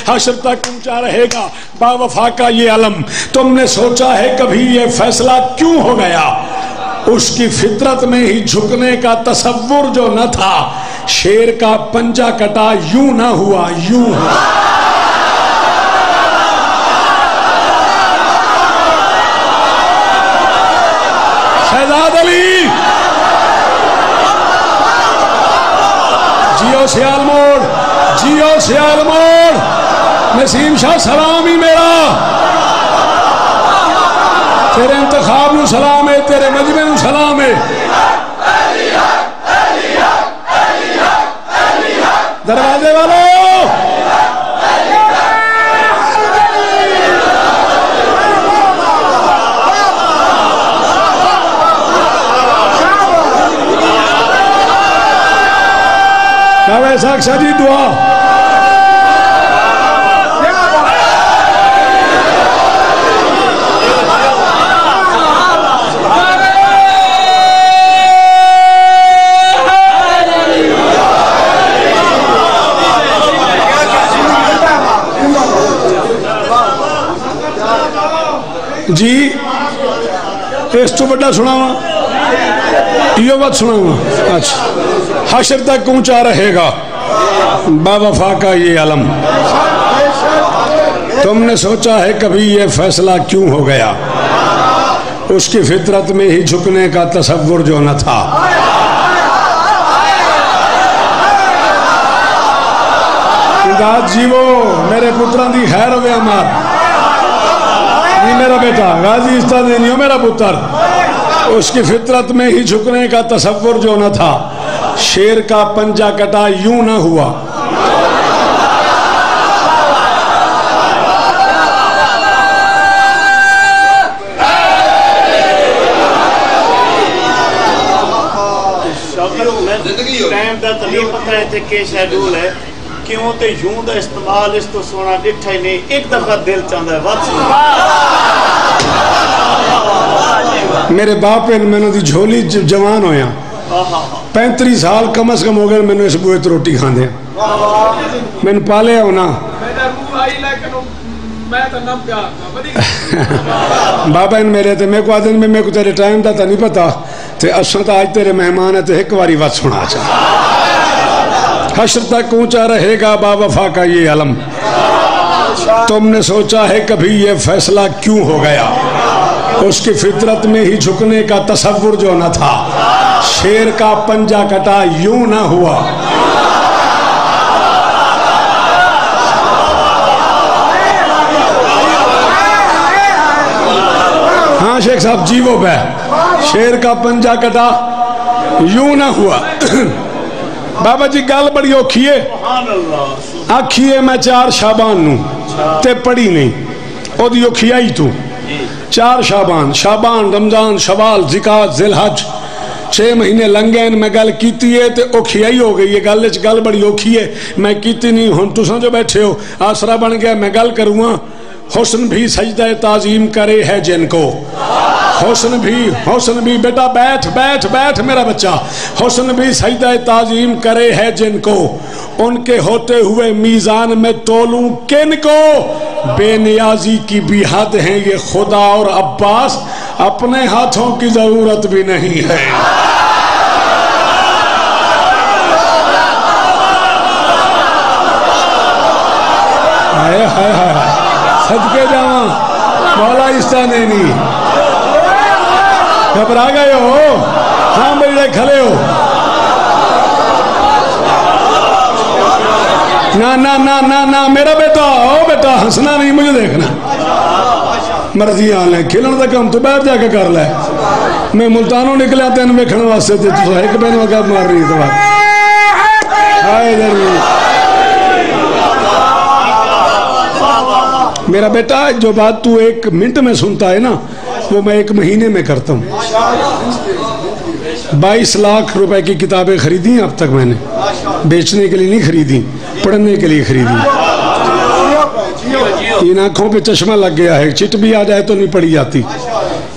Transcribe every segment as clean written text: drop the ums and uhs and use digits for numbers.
حشر تک اونچا رہے گا با وفا کا یہ علم. تم نے سوچا ہے کبھی یہ فیصلہ کیوں ہو گیا؟ اس کی فطرت میں ہی جھکنے کا تصور جو نہ تھا. شیر کا پنجہ کٹا یوں نہ ہوا یوں ہوا. شہزاد علی جیو سیال موڑ، جیو سیال موڑ. نسیم شاہ سلام ہی میرا، تیرے انتخاب نو سلام ہے، تیرے مجمع نو سلام ہے. دروازے والوں ساکشا جی دعا. جی اس تو بڑا سناواں، یہ بات سناواں. اچھا، حشر تک اونچا رہے گا با وفا کا یہ علم. تم نے سوچا ہے کبھی یہ فیصلہ کیوں ہو گیا؟ اس کی فطرت میں ہی جھکنے کا تصور جو نہ تھا. امداد جیو میرے پتران دی خیر ہوئے ہمار. نہیں میرا بیٹا غازی استاد نہیں ہو میرا پتر. اس کی فطرت میں ہی جھکنے کا تصور جو نہ تھا. شیر کا پنجہ کٹا یوں نہ ہوا. ٹائم دا تو نہیں پتہ ہے تے کہ شیڈول ہے کیوں تے یوں دا استعمال اس تو سونا ڈٹھا ہی نہیں. ایک دفعہ دل چاہتا ہے وقت میرے باپ میں نے دی جھولی جوان ہویا 35 سال کم از کم ہو گئے. میں نے اس بوئے تو روٹی کھان دیا، میں نے پالے ہونا. بابا ان میرے تھے میں کو آدھن میں کو تیرے ٹائم دا تا نہیں پتا تے اصلا تا آج تیرے مہمان ہے تے ایک واری وقت سنا چاہتا. حشر تک اونچا رہے گا با وفا کا یہ علم. تم نے سوچا ہے کبھی یہ فیصلہ کیوں ہو گیا؟ اس کی فطرت میں ہی جھکنے کا تصور جو نہ تھا. شیر کا پنجہ کٹا یوں نہ ہوا. ہاں شیخ صاحب جیو بے شیر کا پنجہ کٹا یوں نہ ہوا. بابا جی گل بڑی اوکھی ہے. آکھیے میں 4 شعبان نو تے پڑھی نہیں او دی اوکھی آئی تو 4 شعبان رمضان شوال زکات ذوالحج 6 مہینے لنگین. میں گل کیتی ہے تے اوکھی آئی ہو گئی. یہ گل بڑی اوکھی ہے میں کیتی نہیں. ہن تساں جو بیٹھے ہو آسرا بن گیا میں گل کروں. حسن بھی سجدہ تعظیم کرے ہے جن کو. حسن بھی بیٹا بیٹھ میرا بچہ. حسن بھی سجدہ تعظیم کرے ہے جن کو. ان کے ہوتے ہوئے میزان میں تولوں کن کو. بے نیازی کی بھی حد ہیں یہ خدا اور عباس. اپنے ہاتھوں کی ضرورت بھی نہیں ہے. صدقے جاواں مولا استانینی گھبرا گئے ہو. ہاں بڑے کھلے ہو. نا میرا بیٹا او بیٹا ہنسنا نہیں مجھے دیکھنا. مرضی آن لیں کھلن دا کم تو بیٹھ جا کے کر لے. میں ملتانوں نکلیا تین ویکھن واسطے تے تو ایک بین وگا مار رہی تو ہائے ضرور. میرا بیٹا جو بات تو 1 منٹ میں سنتا ہے نا وہ میں 1 مہینے میں کرتا ہوں. 22 لاکھ روپے کی کتابیں خریدی اب تک میں نے. بیچنے کے لیے نہیں خریدی، پڑھنے کے لیے خریدی. ان آنکھوں پہ چشمہ لگ گیا ہے، چٹ بھی آ جائے تو نہیں پڑھی جاتی.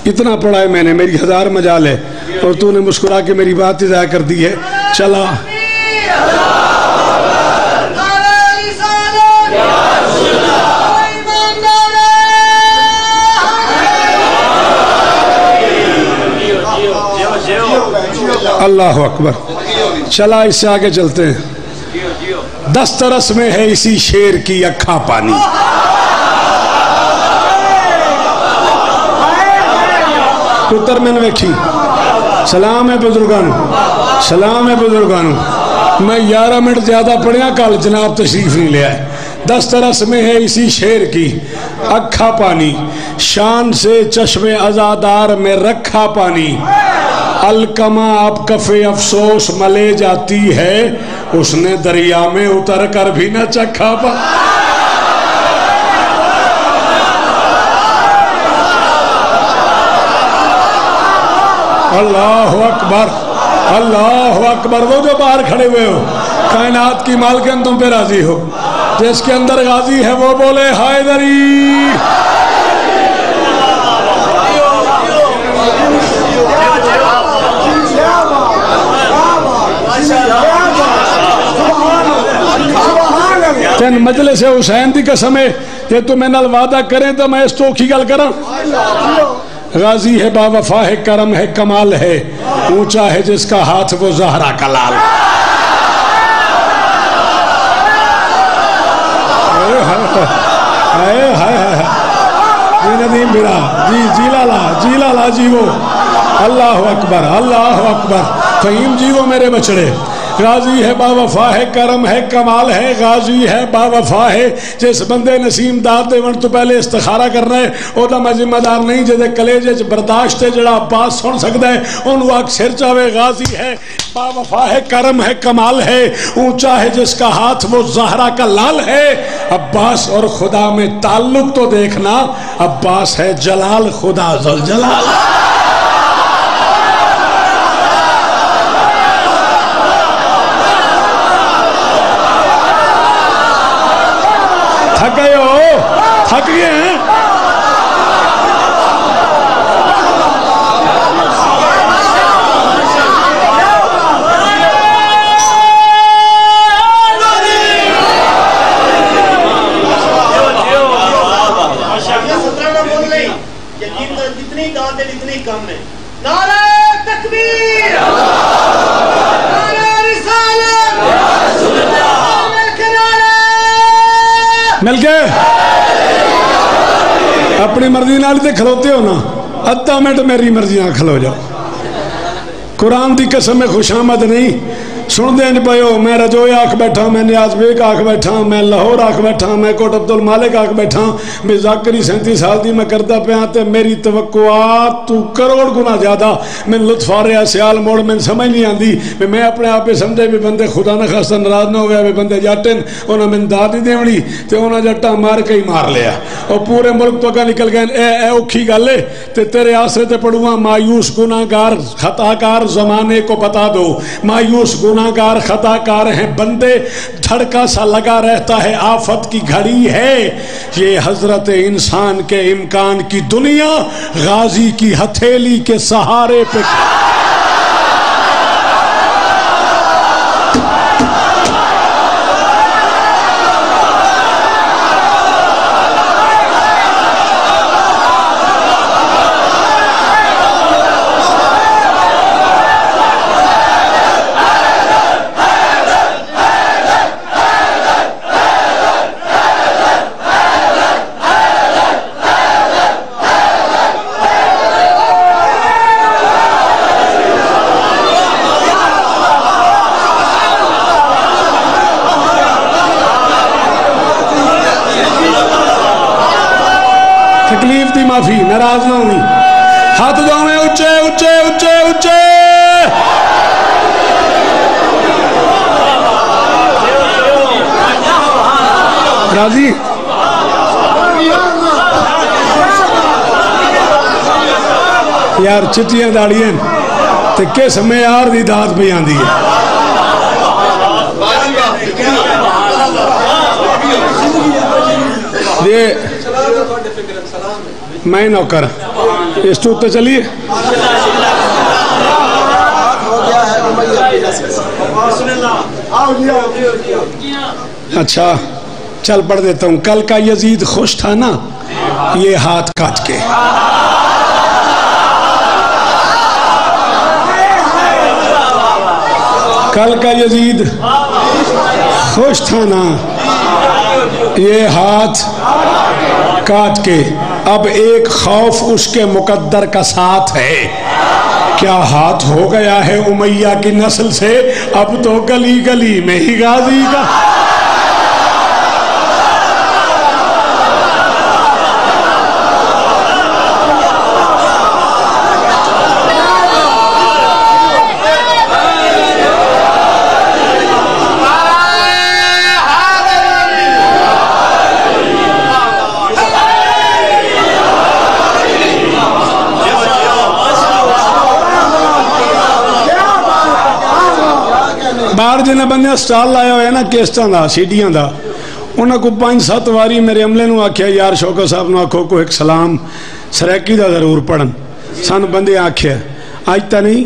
اتنا پڑھا ہے میں نے. میری 1000 مجال ہے اور تو نے مسکرا کے میری بات ضائع کر دی ہے. چلا اللہ اکبر. چلا اس سے آگے چلتے ہیں. دسترس میں ہے اسی شیر کی اکھا پانی. پتر میں نے ویکھی. سلام ہے بزرگانو, سلام ہے بزرگانو. میں 11 منٹ زیادہ پڑھیا, کل جناب تشریف نہیں لیا ہے. دسترس میں ہے اسی شیر کی اکھا پانی, شان سے چشم عزادار میں رکھا پانی. الکما اب کفے افسوس ملے جاتی ہے, اس نے دریا میں اتر کر بھی نہ چکھا پانی. اللہ اکبر, اللہ اکبر. وہ جو باہر کھڑے ہوئے ہو, کائنات کی مالکن تم پہ راضی ہو, جس کے اندر غازی ہے وہ بولے حیدری. تین مجلس حسین دی قسم ہے کہ تم میں نال وعدہ کریں تو میں اس تو کی گل کراں. غازی ہے با وفا ہے, کرم ہے, کمال ہے, اونچا ہے جس کا ہاتھ وہ زہرا کا لال. جی ندیم برا, جی لالا, جی لالا جی وہ. اللہ اکبر, اللہ اکبر. فہیم جی وہ میرے بچڑے. غازی ہے با وفا ہے, کرم ہے, کمال ہے, غازی ہے با وفا ہے. جس بندے نسیم دار دے ون تو پہلے استخارہ کرنا ہے او دا میں ذمہ دار نہیں, جے کلیجے چ برداشت ہے جڑا عباس سن سکدا ہے اونوں آکھ سر چاوے. غازی ہے با وفا ہے, کرم ہے, کمال ہے, اونچا ہے جس کا ہاتھ وہ زہرا کا لال ہے. عباس اور خدا میں تعلق تو دیکھنا, عباس ہے جلال, خدا ذوالجلال. تھک گئے ہو, تھک گئے ہیں. جتنی داد ہے اتنی کم ہے. نعرہ تکبیر, نعرہ رسالت, مل گئے. اپنی مرضی نال تے کھلوتے ہو نا, ادھا منٹ میری مرضی نال کھلو جاؤ. قرآن دی قسم میں خوش آمد نہیں سن دین پہو. میں رجوے آکھ بیٹھا, میں نیاز بیگ آکھ بیٹھا, میں لاہور آکھ بیٹھا, میں کوٹ عبدالمالک آکھ بیٹھا, میں ذاکری 37 سال دی میں کردہ پہ آتے. میری توقعات تو کروڑ گنا زیادہ. میں لطف آ رہا سیال موڑ میں سمجھ نہیں آندی. میں اپنے آپ پہ سمجھے بھی بندے خدا نہ خاصا ناراض نہ ہویا, بھی بندے جاٹن انہوں نے داد نہیں دیونی تے انہوں جٹا مار کے ہی مار لیا اور پورے ملک تو کا نکل گئے. اے اوکھی گالے تے تیرے آسرے تے پڑھواں. مایوس گناہگار خطاکار زمانے کو بتا دو, مایوس گناہگار خطاکار ہیں بندے, دھڑکا سا لگا رہتا ہے آفت کی گھڑی ہے. یہ حضرت انسان کے امکان کی دنیا غازی کی ہتھیلی کے سہارے پہ. تکلیف دی معافی, ناراض نہ ہونی. ہاتھ دونوں اچھے اچھے اچھے اچھے. راضی یار چٹیاں داڑیاں تے کس معیار دی داد پہ آندی ہے. یہ میں نوکر اس تو تے چلیے. اچھا چل پڑھ دیتا ہوں. کل کا یزید خوش تھا نا یہ ہاتھ کاٹ کے. کل کا یزید خوش تھا نا یہ ہاتھ کاٹ کے، اب ایک خوف اس کے مقدر کا ساتھ ہے، کیا ہاتھ ہو گیا ہے امیہ کی نسل سے، اب تو گلی گلی میں ہی غازی کا۔ باہر جنہیں بندے سٹال لایا ہویا نا کیسٹاں دا سیڈیاں دا، انہاں کو 5-7 واری میرے عملے نو آکھیا یار شوکت صاحب نو آکھو کو ایک سلام سریکی دا ضرور پڑھن، سان بندے آکھیا آج تا نہیں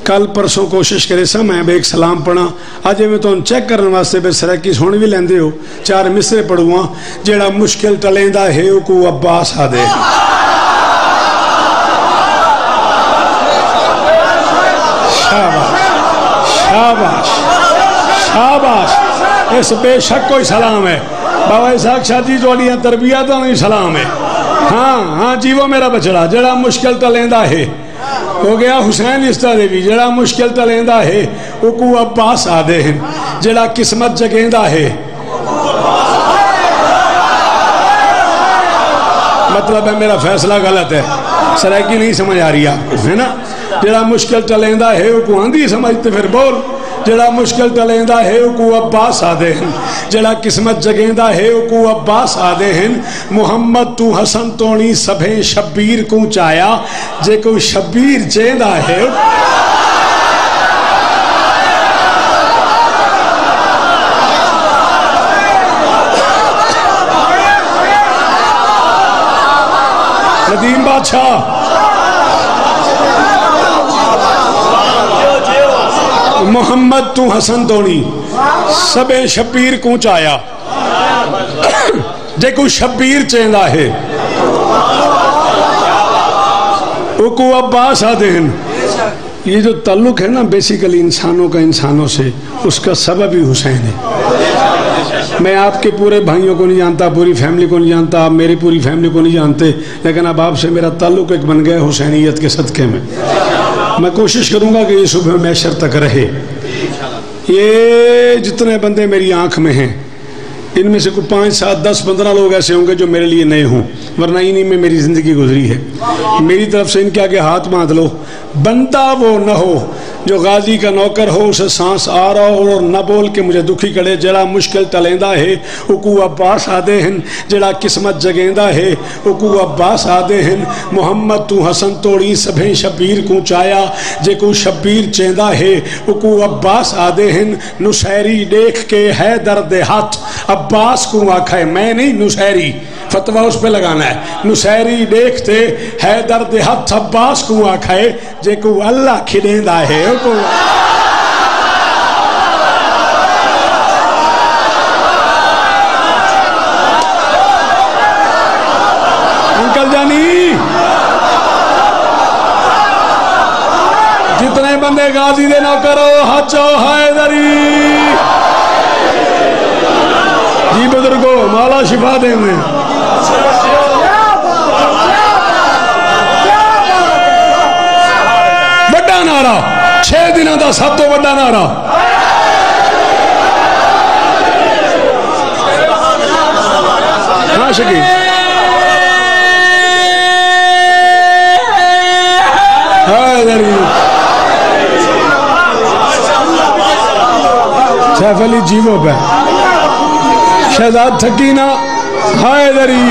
کل پرسوں کوشش کرے سا میں ایک سلام پڑھا، آج میں تو چیک کرنے واسطے پھر سریکی سونے بھی لیندے ہو 4 مصرے پڑھواں، جیڑا مشکل ٹلیندہ ہے کو عباس آ دے۔ شاباش شاباش، اس بے شک کوئی سلام ہے بابا اسحاق شاہ جی، جو علیہ تربیت نہیں سلام ہے۔ ہاں جی وہ میرا بچڑا جڑا مشکل تلیندہ ہے، ہو گیا حسین استا دے بھی جڑا مشکل تلیندہ ہے وہ کو عباس آدھے ہیں، جڑا قسمت جگیندہ ہے، مطلب ہے میرا فیصلہ غلط ہے، سرائکی نہیں سمجھ آ رہی آپ کو ہے نا، جڑا مشکل ٹلیندہ ہے وہ کو آندھی سمجھتے پھر بول، جڑا مشکل ٹلیندہ ہے وہ کو عباس آدھے ہیں، جڑا قسمت جگیندہ ہے وہ کو عباس آدھے ہیں، محمد تو حسن تونی سبھیں شبیر کو چایا، جے کو شبیر چیندہ ہے۔ ندیم بادشاہ محمد تو حسن تونی سبیں شبیر کو چایا، جے کو شبیر چیندہ ہے وہ کو عباس آدھے ہیں۔ یہ جو تعلق ہے نا بیسیکلی انسانوں کا انسانوں سے، اس کا سبب ہی حسین ہے۔ میں آپ کے پورے بھائیوں کو نہیں جانتا، پوری فیملی کو نہیں جانتا، آپ میری پوری فیملی کو نہیں جانتے، لیکن اب آپ سے میرا تعلق ایک بن گیا حسینیت کے صدقے میں۔ میں کوشش کروں گا کہ یہ صبح محشر تک رہے۔ یہ جتنے بندے میری آنکھ میں ہیں ان میں سے کوئی 5 7 10 15 لوگ ایسے ہوں گے جو میرے لیے نئے ہوں، ورنہ انہی میں میری زندگی گزری ہے۔ میری طرف سے ان کے آگے ہاتھ باندھ لو، بندہ وہ نہ ہو جو غازی کا نوکر ہو، اسے سانس آ رہا ہو اور نہ بول کے مجھے دکھی کرے، جڑا مشکل ٹلیندہ ہے وہ کو عباس آدھے ہیں، جڑا قسمت جگیندہ ہے وہ کو عباس آدھے ہیں۔ محمد تو حسن توڑی سبھیں شبیر کو چایا، جے کو شبیر چیندہ ہے وہ کو عباس آدھے ہیں۔ نصیری دیکھ کے ہے درد ہاتھ عباس کو آکھے، میں نہیں نصیری، فتوہ اس پہ لگانا ہے، نصیری دیکھتے ہے درد ہاتھ عباس کو آکھے، جے کو اللہ کھڑیندہ ہے کو۔ انکل جانی جتنے بندے غازی دے نوکر ہو ہچو حیدری جی بزرگو مولا شفا دیں میں۔ بڑا نعرہ 6 دنوں دا سب تو بڑا نعرہ، ہاں شکی سیف علی جیوو پہ شہزاد تھکینہ حیدری،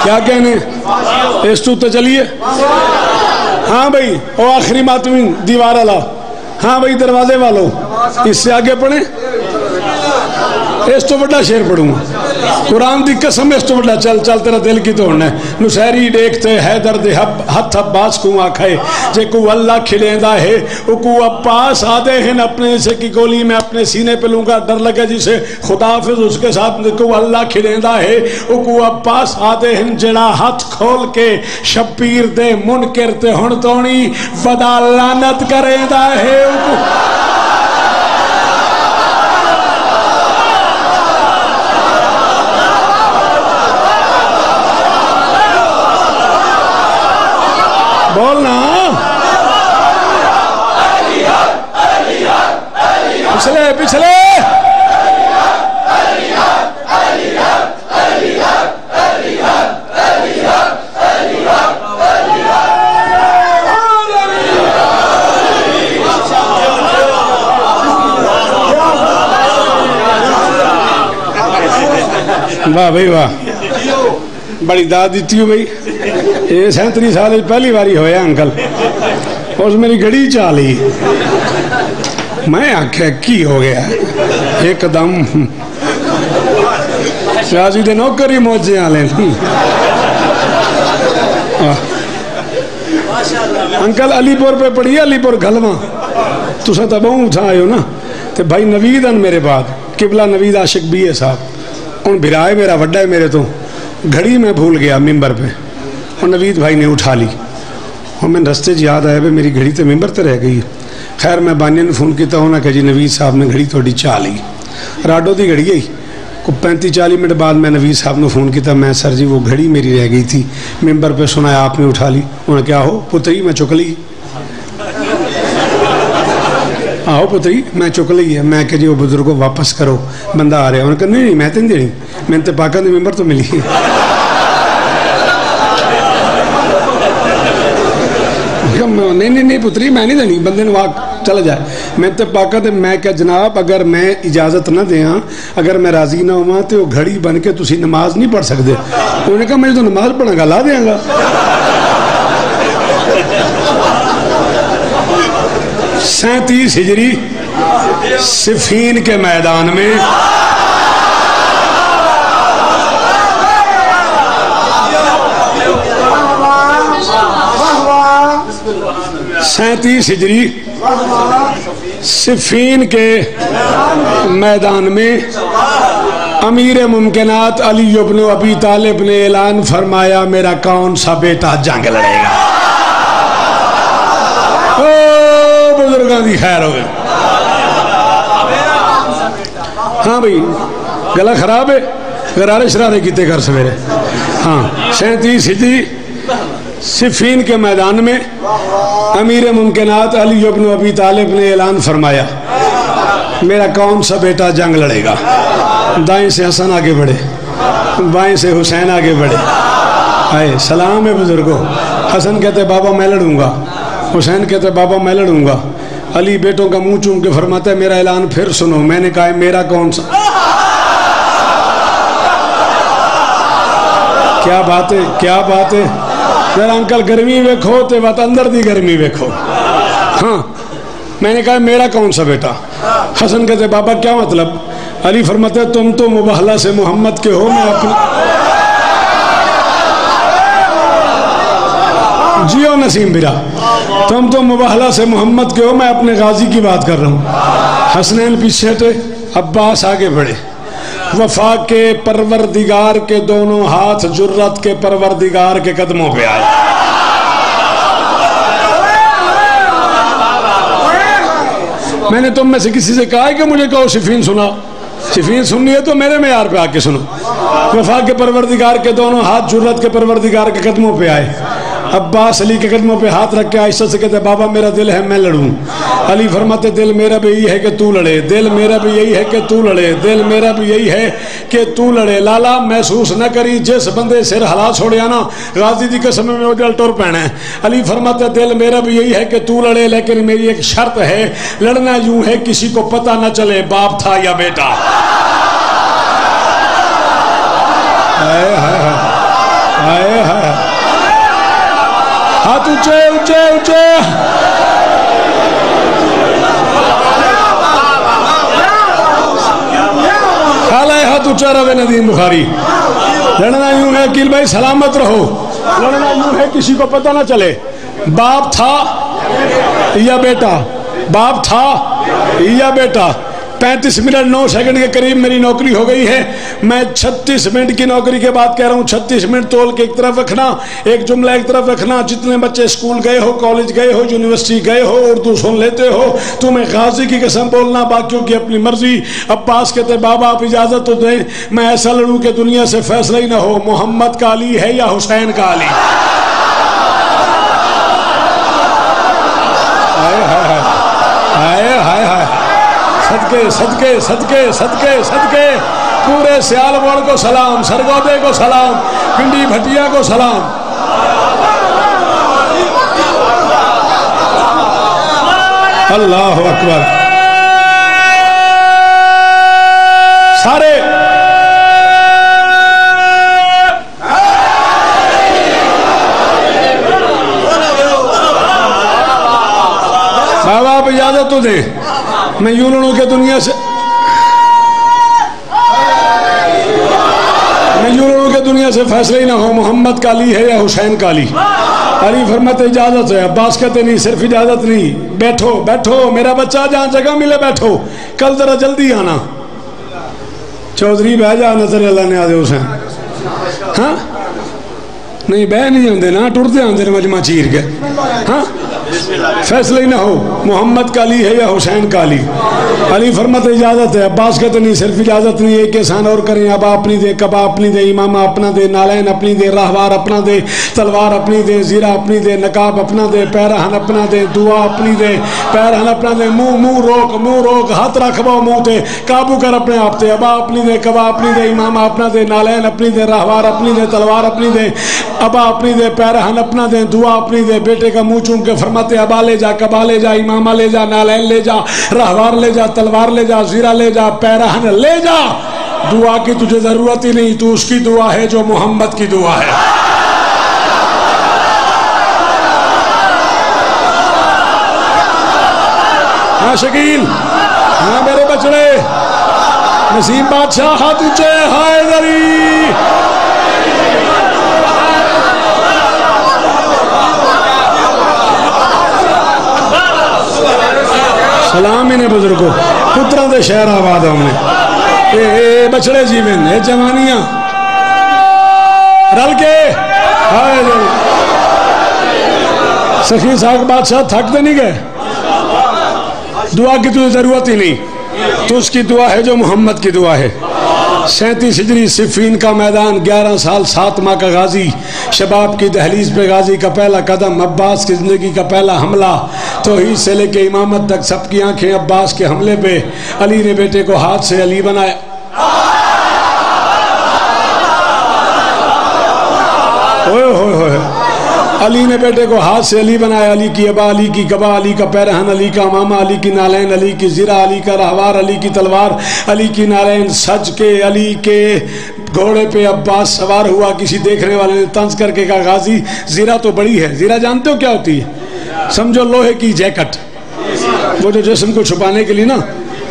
کیا کہنے اس تو چلیے۔ ہاں بھائی او آخری ماتمین دیوار والا، ہاں بھائی دروازے والوں اس سے آگے پڑھیں۔ اس تو بڑا شیر پڑھوں قرآن دی قسم اس تو بڑا چل چل تیرا دل کی توڑنا ہے نسیری دیکھتے حیدر دے ہتھ عباس کو آکھائے جے کو اللہ کھلیندہ ہے او کو عباس آدھے ہیں اپنے سے کی گولی میں اپنے سینے پہ لوں گا ڈر لگا جسے خدا حافظ اس کے ساتھ کو اللہ کھلیندہ ہے او کو عباس آدھے ہیں جڑا ہاتھ کھول کے شبیر دے منکر تے ہن تونی ودا لعنت کریندہ ہے او کو بولنا پچھلے پچھلے واہ بھائی واہ بڑی داد دیتی ہو بھائی یہ 37 سال پہلی باری ہویا انکل اس میری گھڑی چالی میں آکھیا کی ہو گیا ایک دم راضی دے نوکری موجے آلیں انکل علی پور پہ پڑھی علی پور گھلواں تو سا تباؤں اٹھا آئے ہو نا تو بھائی نوید ان میرے بعد قبلہ نوید عاشق بھی ہے صاحب ان بھرائے میرا وڈا ہے میرے تو گھڑی میں بھول گیا ممبر پہ اور نوید بھائی نے اٹھا لی اور میں رستے جی یاد آیا بھائی میری گھڑی تے ممبر تے رہ گئی خیر میں بانیہ نے فون کیتا ہونا کہ جی نوید صاحب نے گھڑی تھوڑی چاہ لی راڈو دی گھڑی گئی کو 35-40 منٹ بعد میں نوید صاحب نے فون کیتا میں سر جی وہ گھڑی میری رہ گئی تھی ممبر پہ سنایا آپ نے اٹھا لی انہوں نے کیا ہو پتری میں چک لی آہو پتری میں چک لی ہے میں کہ جی وہ بزرگوں واپس کرو بندہ آ رہا ہے انہوں نے کہا نہیں میں تے نہیں دینی میں تے پاکستان دی ممبر تو ملی نہیں پتری میں نہیں دینی بندے نے واقع چلا جائے میں تے پاکا تے میں کہ جناب اگر میں اجازت نہ دیاں اگر میں راضی نہ ہوں تو وہ گھڑی بن کے تسی نماز نہیں پڑھ سکتے انہوں نے کہا میں تو نماز پڑھا گا لا دیاں گا 37 ہجری صفین کے میدان میں ہجری صفین کے میدان میں امیر ممکنات علی ابن ابی طالب نے اعلان فرمایا میرا کون سا بیٹا جنگ لڑے گا بزرگان دی خیر ہوئے ہاں بھئی گلہ خراب ہے غرارے شرارے کیتے کر سویرے ہاں 37 ہجری صفین کے میدان میں امیر ممکنات علی ابن ابی طالب نے اعلان فرمایا میرا کون سا بیٹا جنگ لڑے گا دائیں سے حسن آگے بڑھے بائیں سے حسین آگے بڑھے آئے سلام ہے بزرگوں حسن کہتے بابا میں لڑوں گا حسین کہتے بابا میں لڑوں گا علی بیٹوں کا منہ چوم کے فرماتا ہے میرا اعلان پھر سنو میں نے کہا میرا کون سا کیا بات ہے کیا بات ہے میرا انکل گرمی ویکھو تے بات اندر دی گرمی ویکھو ہاں میں نے کہا میرا کون سا بیٹا حسن کہتے بابا کیا مطلب علی فرماتے تم تو مباہلہ سے محمد کے ہو میں اپنے جیو نسیم برا تم تو مباہلہ سے محمد کے ہو میں اپنے غازی کی بات کر رہا ہوں حسنین پیچھے تھے عباس آگے بڑھے وفا کے پروردگار کے دونوں ہاتھ جرت کے پروردگار کے قدموں پہ آئے میں نے تم میں سے کسی سے کہا ہے کہ مجھے کہو صفین سنا صفین سننی ہے تو میرے معیار پہ آ کے سنو وفا کے پروردگار کے دونوں ہاتھ جرت کے پروردگار کے قدموں پہ آئے عباس علی کے قدموں پہ ہاتھ رکھ کے عائشہ سے کہتے بابا میرا دل ہے میں لڑوں علی فرماتے دل میرا بھی یہی ہے کہ تو لڑے دل میرا بھی یہی ہے کہ تو لڑے دل میرا بھی یہی ہے کہ تو لڑے لالا محسوس نہ کری جس بندے سر ہلا چھوڑیا نا غازی دی قسم میں وہ دل ٹور پہنا ہے علی فرماتے دل میرا بھی یہی ہے کہ تو لڑے لیکن میری ایک شرط ہے لڑنا یوں ہے کسی کو پتہ نہ چلے باپ تھا یا بیٹا ہاتھ اونچے اونچے اونچے ہاتھ اونچا رہے ندیم بخاری. لڑنا یوں ہے عقیل بھائی سلامت رہو. لڑنا یوں ہے کسی کو پتہ نہ چلے باپ تھا یا بیٹا, باپ تھا یا بیٹا. 35 منٹ 9 سیکنڈ کے قریب میری نوکری ہو گئی ہے. میں 36 منٹ کی نوکری کے بعد کہہ رہا ہوں 36 منٹ تول کے ایک طرف رکھنا, ایک جملہ ایک طرف رکھنا. جتنے بچے اسکول گئے ہو, کالج گئے ہو, یونیورسٹی گئے ہو, اردو سن لیتے ہو, تمہیں غازی کی قسم بولنا, باقیوں کی اپنی مرضی. عباس کہتے بابا آپ اجازت تو دیں, میں ایسا لڑوں کہ دنیا سے فیصلہ ہی نہ ہو محمد کا علی ہے یا حسین کا علی. صدقے صدقے صدقے صدقے صدقے پورے سیال موڑ کو سلام, سرگودے کو سلام, پنڈی بھٹیا کو سلام. اللہ اکبر. سارے بابا آپ اجازت تو دے, میں یوں لڑوں کہ دنیا سے فیصلہ ہی نہ ہو محمد کا علی ہے یا حسین کا علی. علی فرماتے اجازت ہے, عباس کہتے نہیں صرف اجازت نہیں, بیٹھو بیٹھو میرا بچہ, جہاں جگہ ملے بیٹھو, کل ذرا جلدی آنا. چودھری بہ جا نظر اللہ نے آدھے حسین. ہاں نہیں بہ نہیں آتے نا, ٹرتے آتے مجمع چیر کے. ہاں فیصلہ ہی نہ ہو محمد کا علی ہے یا حسین کا علی. علی فرماتے اجازت ہے, عباس کہتے نہیں صرف اجازت نہیں, ایک احسان اور کریں, ابا اپنی دے, کبا اپنی دے, امامہ اپنا دے, نالین اپنی دے, راہوار اپنا دے, تلوار اپنی دے, زیرہ اپنی دے, نقاب اپنا دے, پیرہن اپنا دے, دعا اپنی دے, پیرہن اپنا دے, منہ روک ہاتھ رکھبو منہ تے, قابو کر اپنے آپ تے, ابا اپنی دے, کبا اپنی دے, امامہ اپنا دے, نالین اپنی دے, راہوار اپنی دے, تلوار اپنی دے, ابا اپنی دے, پیرہن اپنا دے, دعا اپنی دے. بیٹے کا منہ چوم کے فرماتے ابا لے جا, کبا لے جا, امامہ لے جا, نالین لے جا, راہوار لے جا, تلوار لے جا, زیرہ لے جا, پیرہن لے جا. دعا کی تجھے ضرورت ہی نہیں, تو اس کی دعا ہے جو محمد کی دعا ہے. ہاں شکیل, ہاں میرے بچڑے, نسیم بادشاہ ہاتھ اونچے, حیدری. سلام انہیں بزرگوں, پتروں دے شہر آباد ہم نے, اے بچڑے جیون, اے جوانیاں رل کے. سخی ساکھ بادشاہ تھک دے نہیں گئے, دعا کی تجھے ضرورت ہی نہیں, تو اس کی دعا ہے جو محمد کی دعا ہے. 37 ہجری صفین کا میدان, 11 سال 7 ماہ کا غازی, شباب کی دہلیز پہ غازی کا پہلا قدم, عباس کی زندگی کا پہلا حملہ, توحید سے لے کے امامت تک سب کی آنکھیں عباس کے حملے پہ. علی نے بیٹے کو ہاتھ سے علی بنایا. علی نے بیٹے کو ہاتھ سے علی بنایا, علی کی ابا, علی کی کبا, علی کا پیرہن, علی کا امامہ, علی کی نالین, علی کی زرہ, علی کا راہوار, علی کی تلوار, علی کی نالین. سج کے علی کے گھوڑے پہ عباس سوار ہوا. کسی دیکھنے والے نے طنز کر کے کہا غازی زرہ تو بڑی ہے. زرہ جانتے ہو کیا ہوتی ہے؟ سمجھو لوہے کی جیکٹ, وہ جو جسم کو چھپانے کے لیے نا,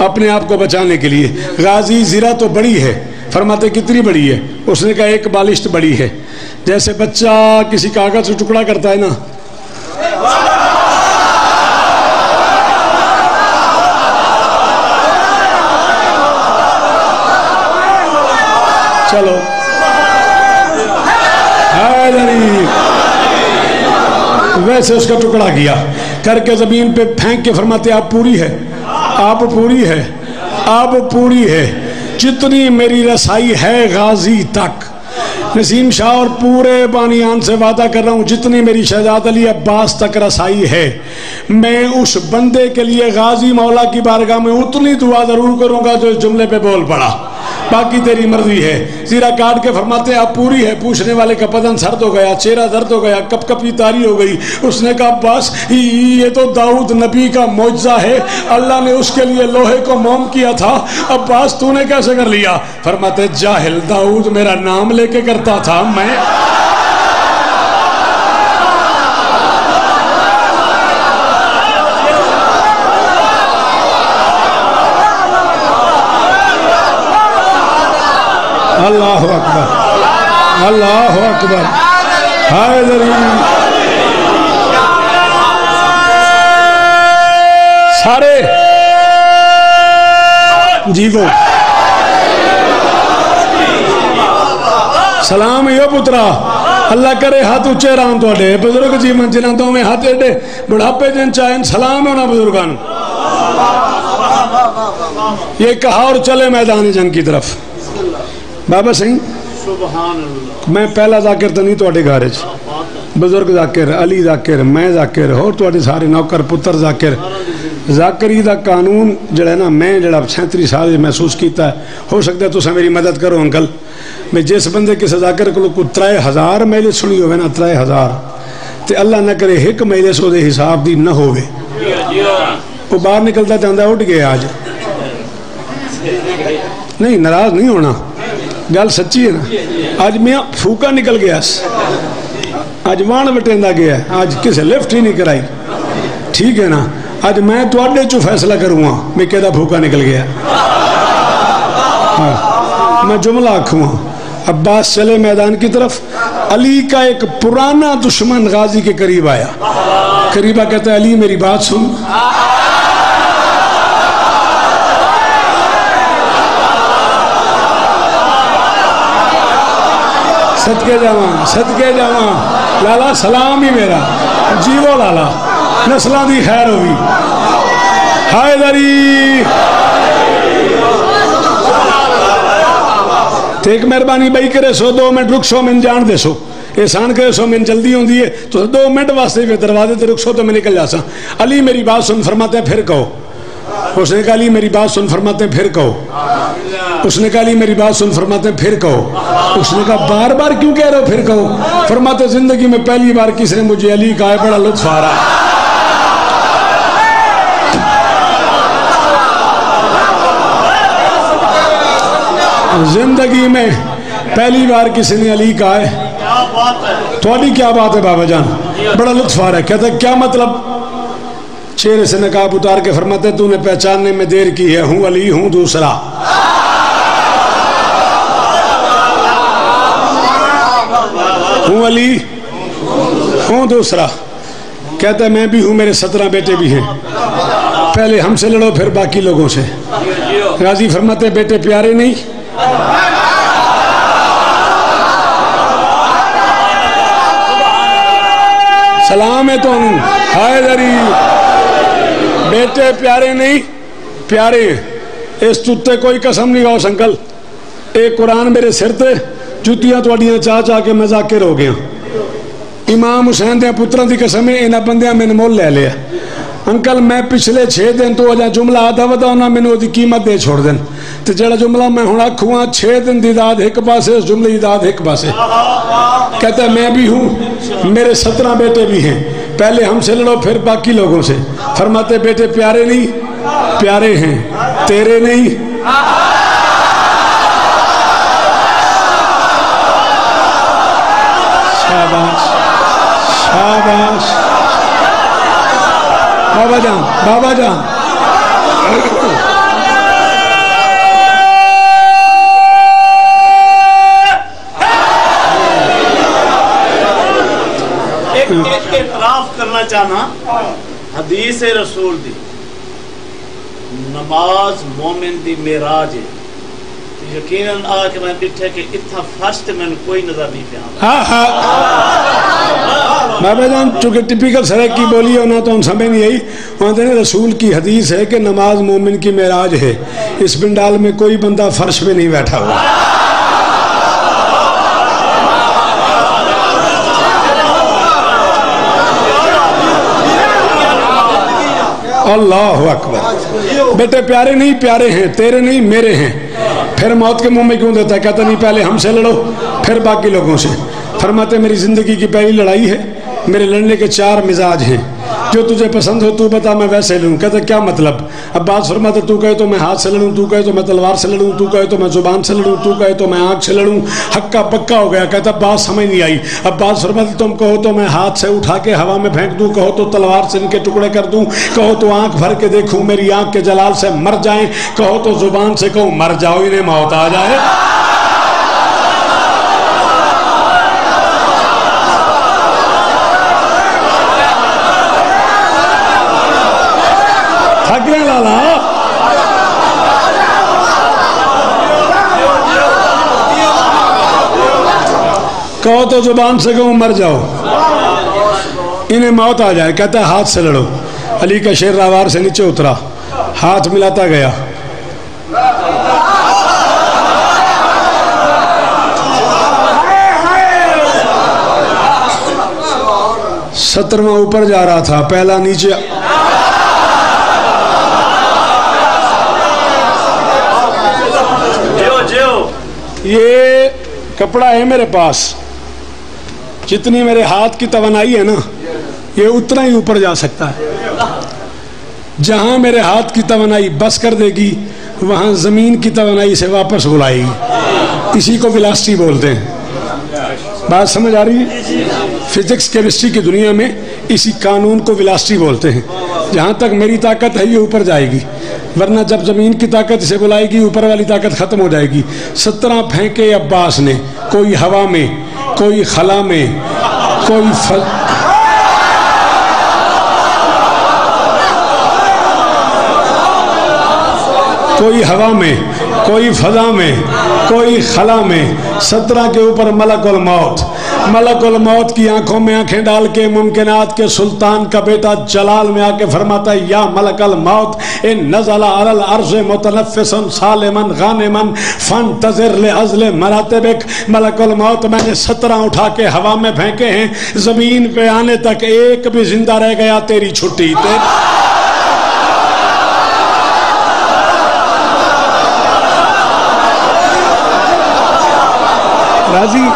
اپنے آپ کو بچانے کے لیے. غازی زرہ تو بڑی ہے. فرماتے کتنی بڑی ہے؟ اس نے کہا ایک بالشت بڑی ہے. جیسے بچہ کسی کاغذ سے ٹکڑا کرتا ہے نا, چلو ویسے اس کا ٹکڑا کیا کر کے زمین پہ پھینک کے فرماتے آپ پوری ہے, آپ پوری ہے, آپ پوری ہے, جتنی میری رسائی ہے غازی تک. نسیم شاہ اور پورے بانیان سے وعدہ کر رہا ہوں, جتنی میری شہزاد علی عباس تک رسائی ہے, میں اس بندے کے لیے غازی مولا کی بارگاہ میں اتنی دعا ضرور کروں گا جو اس جملے پہ بول پڑا, باقی تیری مرضی ہے. زیرہ کاٹ کے فرماتے آپ پوری ہے. پوچھنے والے کا بدن سرد ہو گیا, چہرہ درد ہو گیا, کپ کپی تاری ہو گئی. اس نے کہا عباس یہ تو داؤد نبی کا معجزہ ہے, اللہ نے اس کے لیے لوہے کو موم کیا تھا, عباس تو نے کیسے کر لیا؟ فرماتے جاہل, داؤد میرا نام لے کے کرتا تھا, میں اللہ اکبر اللہ اکبر حیدری سارے جیو سلام یو پترا اللہ کرے ہاتھ اچھے رہاں تو اڈے بزرگ جیون جنہاں تو میں ہاتھ اڈے بڑھاپے جن چاہیں سلام ہونا بزرگان یہ کہا اور چلے میدان جنگ کی طرف بابا سنگھ سبحان اللہ میں پہلا ذاکر تو نہیں تو اڈے گارج بزرگ ذاکر علی ذاکر میں ذاکر اور تو اڈے سارے نوکر پتر ذاکر ذاکری دا قانون جڑا ہے نا میں جڑا 37 سال محسوس کیتا ہے ہو سکتا ہے تو سے میری مدد کرو انکل میں جس بندے کس ذاکر کو 3000 میلے سنی ہوئے نا 3000 تے اللہ نہ کرے ایک میلے سو دے حساب دی نہ ہوئے وہ باہر نکلتا چاہتا اٹھ گیا آج نہیں ناراض نہیں ہونا گل سچی ہے نا آج میاں پھوکا نکل گیا آج وان وٹیندا گیا آج کسے لفٹ ہی نہیں کرائی ٹھیک ہے نا آج میں تو اڈے چو فیصلہ کروں گا میں کہتا بھوکا نکل گیا میں جملہ آکھوں گا عباس چلے میدان کی طرف علی کا ایک پرانا دشمن غازی کے قریب آیا قریبا کہتا ہے علی میری بات سن صدقے جاواں لالا سلام ہی میرا جیو لالا نسلہ دی خیر ہوئی حیدری ایک مہربانی بھائی کرے سو 2 منٹ رک سو من جان دے سو احسان کرے سو من جلدی ہوں دیئے تو 2 منٹ واسطے بھی دروازے تے رک سو تو میں نکل جاسا علی میری بات سن فرماتے ہیں پھر کہو اس نے کہا علی میری بات سن فرماتے ہیں پھر کہو اس نے کہا علی میری بات سن فرماتے ہیں پھر کہو اس نے کہا بار بار کیوں کہہ رہے ہو پھر کہو فرماتے زندگی میں پہلی بار کس نے مجھے علی کہا ہے بڑا لطف آ رہا زندگی میں پہلی بار کسی نے علی کہا ہے تھوڑی کیا بات ہے بابا جان بڑا لطف آ رہا ہے کہتا ہے کیا مطلب چہرے سے نقاب اتار کے فرماتے تو نے پہچاننے میں دیر کی ہے ہوں علی ہوں دوسرا ہوں علی ہوں دوسرا کہتا ہے میں بھی ہوں میرے 17 بیٹے بھی ہیں پہلے ہم سے لڑو پھر باقی لوگوں سے غازی فرماتے ہیں بیٹے پیارے نہیں سلام ہے تو ہوں حیدری بیٹے پیارے نہیں پیارے اس تُتے کوئی قسم نہیں گاؤ سنکل ایک قرآن میرے سر تے جتیاں توڑیاں چاہ چاہ کے میں ذاکر ہو گیا امام حسین دے پتران دی قسم ہے انہا بندیاں میں نے مول لے لیا انکل میں پچھلے 6 دن تو اجا جملہ آدھا ودا ہونا میں نے وہ دی قیمت دے چھوڑ دن تو جڑا جملہ میں ہونا کھواں 6 دن دی داد ایک پاسے اس جملے دی داد ایک پاسے کہتا ہے میں بھی ہوں میرے 17 بیٹے بھی ہیں پہلے ہم سے لڑو پھر باقی لوگوں سے فرماتے بیٹے پیارے نہیں پیارے ہیں تیرے نہیں شاباش شاباش بابا جان بابا جان ایک اعتراف کرنا چاہنا حدیث رسول دی نماز مومن دی معراج ہے یقیناً آ کے میں ڈٹھے کہ اتھا فرشت میں کوئی نظر نہیں پیا ہاں ہاں بابا جان چونکہ ٹپیکل سڑک کی بولی ہونا تو ہم سمجھ نہیں آئی وہاں دینے رسول کی حدیث ہے کہ نماز مومن کی معراج ہے اس پنڈال میں کوئی بندہ فرش پہ نہیں بیٹھا ہوا اللہ اکبر بیٹے پیارے نہیں پیارے ہیں تیرے نہیں میرے ہیں پھر موت کے منہ میں کیوں دیتا ہے کہتا نہیں پہلے ہم سے لڑو پھر باقی لوگوں سے فرماتے میری زندگی کی پہلی لڑائی ہے میرے لڑنے کے 4 مزاج ہیں جو تجھے پسند ہو تو بتا میں ویسے لڑوں کہتا کیا مطلب عباس فرماتے تو کہے تو میں ہاتھ سے لڑوں تو کہے تو میں تلوار سے لڑوں تو کہے تو میں زبان سے لڑوں تو کہے تو میں آنکھ سے لڑوں حقہ پکا ہو گیا کہتا بات سمجھ نہیں آئی عباس فرماتے تم کہو تو میں ہاتھ سے اٹھا کے ہوا میں پھینک دوں کہو تو تلوار سے ان کے ٹکڑے کر دوں کہو تو آنکھ بھر کے دیکھوں میری آنکھ کے جلال سے مر جائیں کہو تو زبان سے کہوں مر جاؤ انہیں موت آ جائے کہو تو زبان سے کہوں مر جاؤ، انہیں موت آ جائے، کہتا ہے ہاتھ سے لڑو۔ علی کا شیر راوار سے نیچے اترا، ہاتھ ملاتا گیا، سترواں اوپر جا رہا تھا، پہلا نیچے۔ یہ کپڑا ہے میرے پاس، جتنی میرے ہاتھ کی توانائی ہے نا یہ اتنا ہی اوپر جا سکتا ہے۔ جہاں میرے ہاتھ کی توانائی بس کر دے گی وہاں زمین کی توانائی سے واپس بلائے گی، اسی کو ویلاسٹی بولتے ہیں۔ بات سمجھ آ رہی ہے؟ فزکس کیمسٹری کی دنیا میں اسی قانون کو ویلاسٹی بولتے ہیں۔ جہاں تک میری طاقت ہے یہ اوپر جائے گی، ورنہ جب زمین کی طاقت اسے بلائے گی اوپر والی طاقت ختم ہو جائے گی۔ 17 پھینکے عباس نے، کوئی ہوا میں، کوئی خلا میں، کوئی ہوا میں، کوئی فضا میں، کوئی خلا میں، 17 کے اوپر ملک الموت۔ ملک الموت کی آنکھوں میں آنکھیں ڈال کے ممکنات کے سلطان کا بیٹا جلال میں آ کے فرماتا ہے یا ملک الموت ان نزل علی الارض متنفسا سالما غانما فانتظر لعزل مراتبک۔ ملک الموت میں نے 17 اٹھا کے ہوا میں پھینکے ہیں، زمین پہ آنے تک ایک بھی زندہ رہ گیا تیری چھٹی۔ راضی؟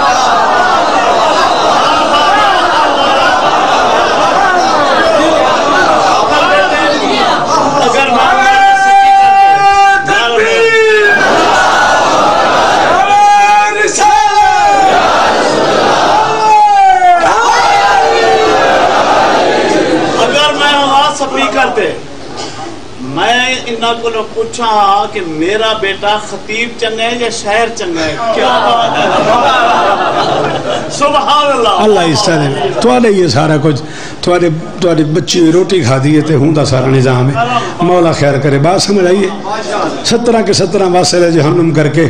میں انہاں کو پوچھا کہ میرا بیٹا خطیب چنگا ہے یا شاعر چنگا ہے؟ کیا بات ہے، سبحان اللہ۔ اللہ اس طرح تھوڑے یہ سارا کچھ تھوڑے بچی روٹی کھا دیے تے ہوں دا سارا نظام ہے، مولا خیر کرے۔ بات سمجھ آئیے؟ 17 کے 17 واسطے جہنم کر کے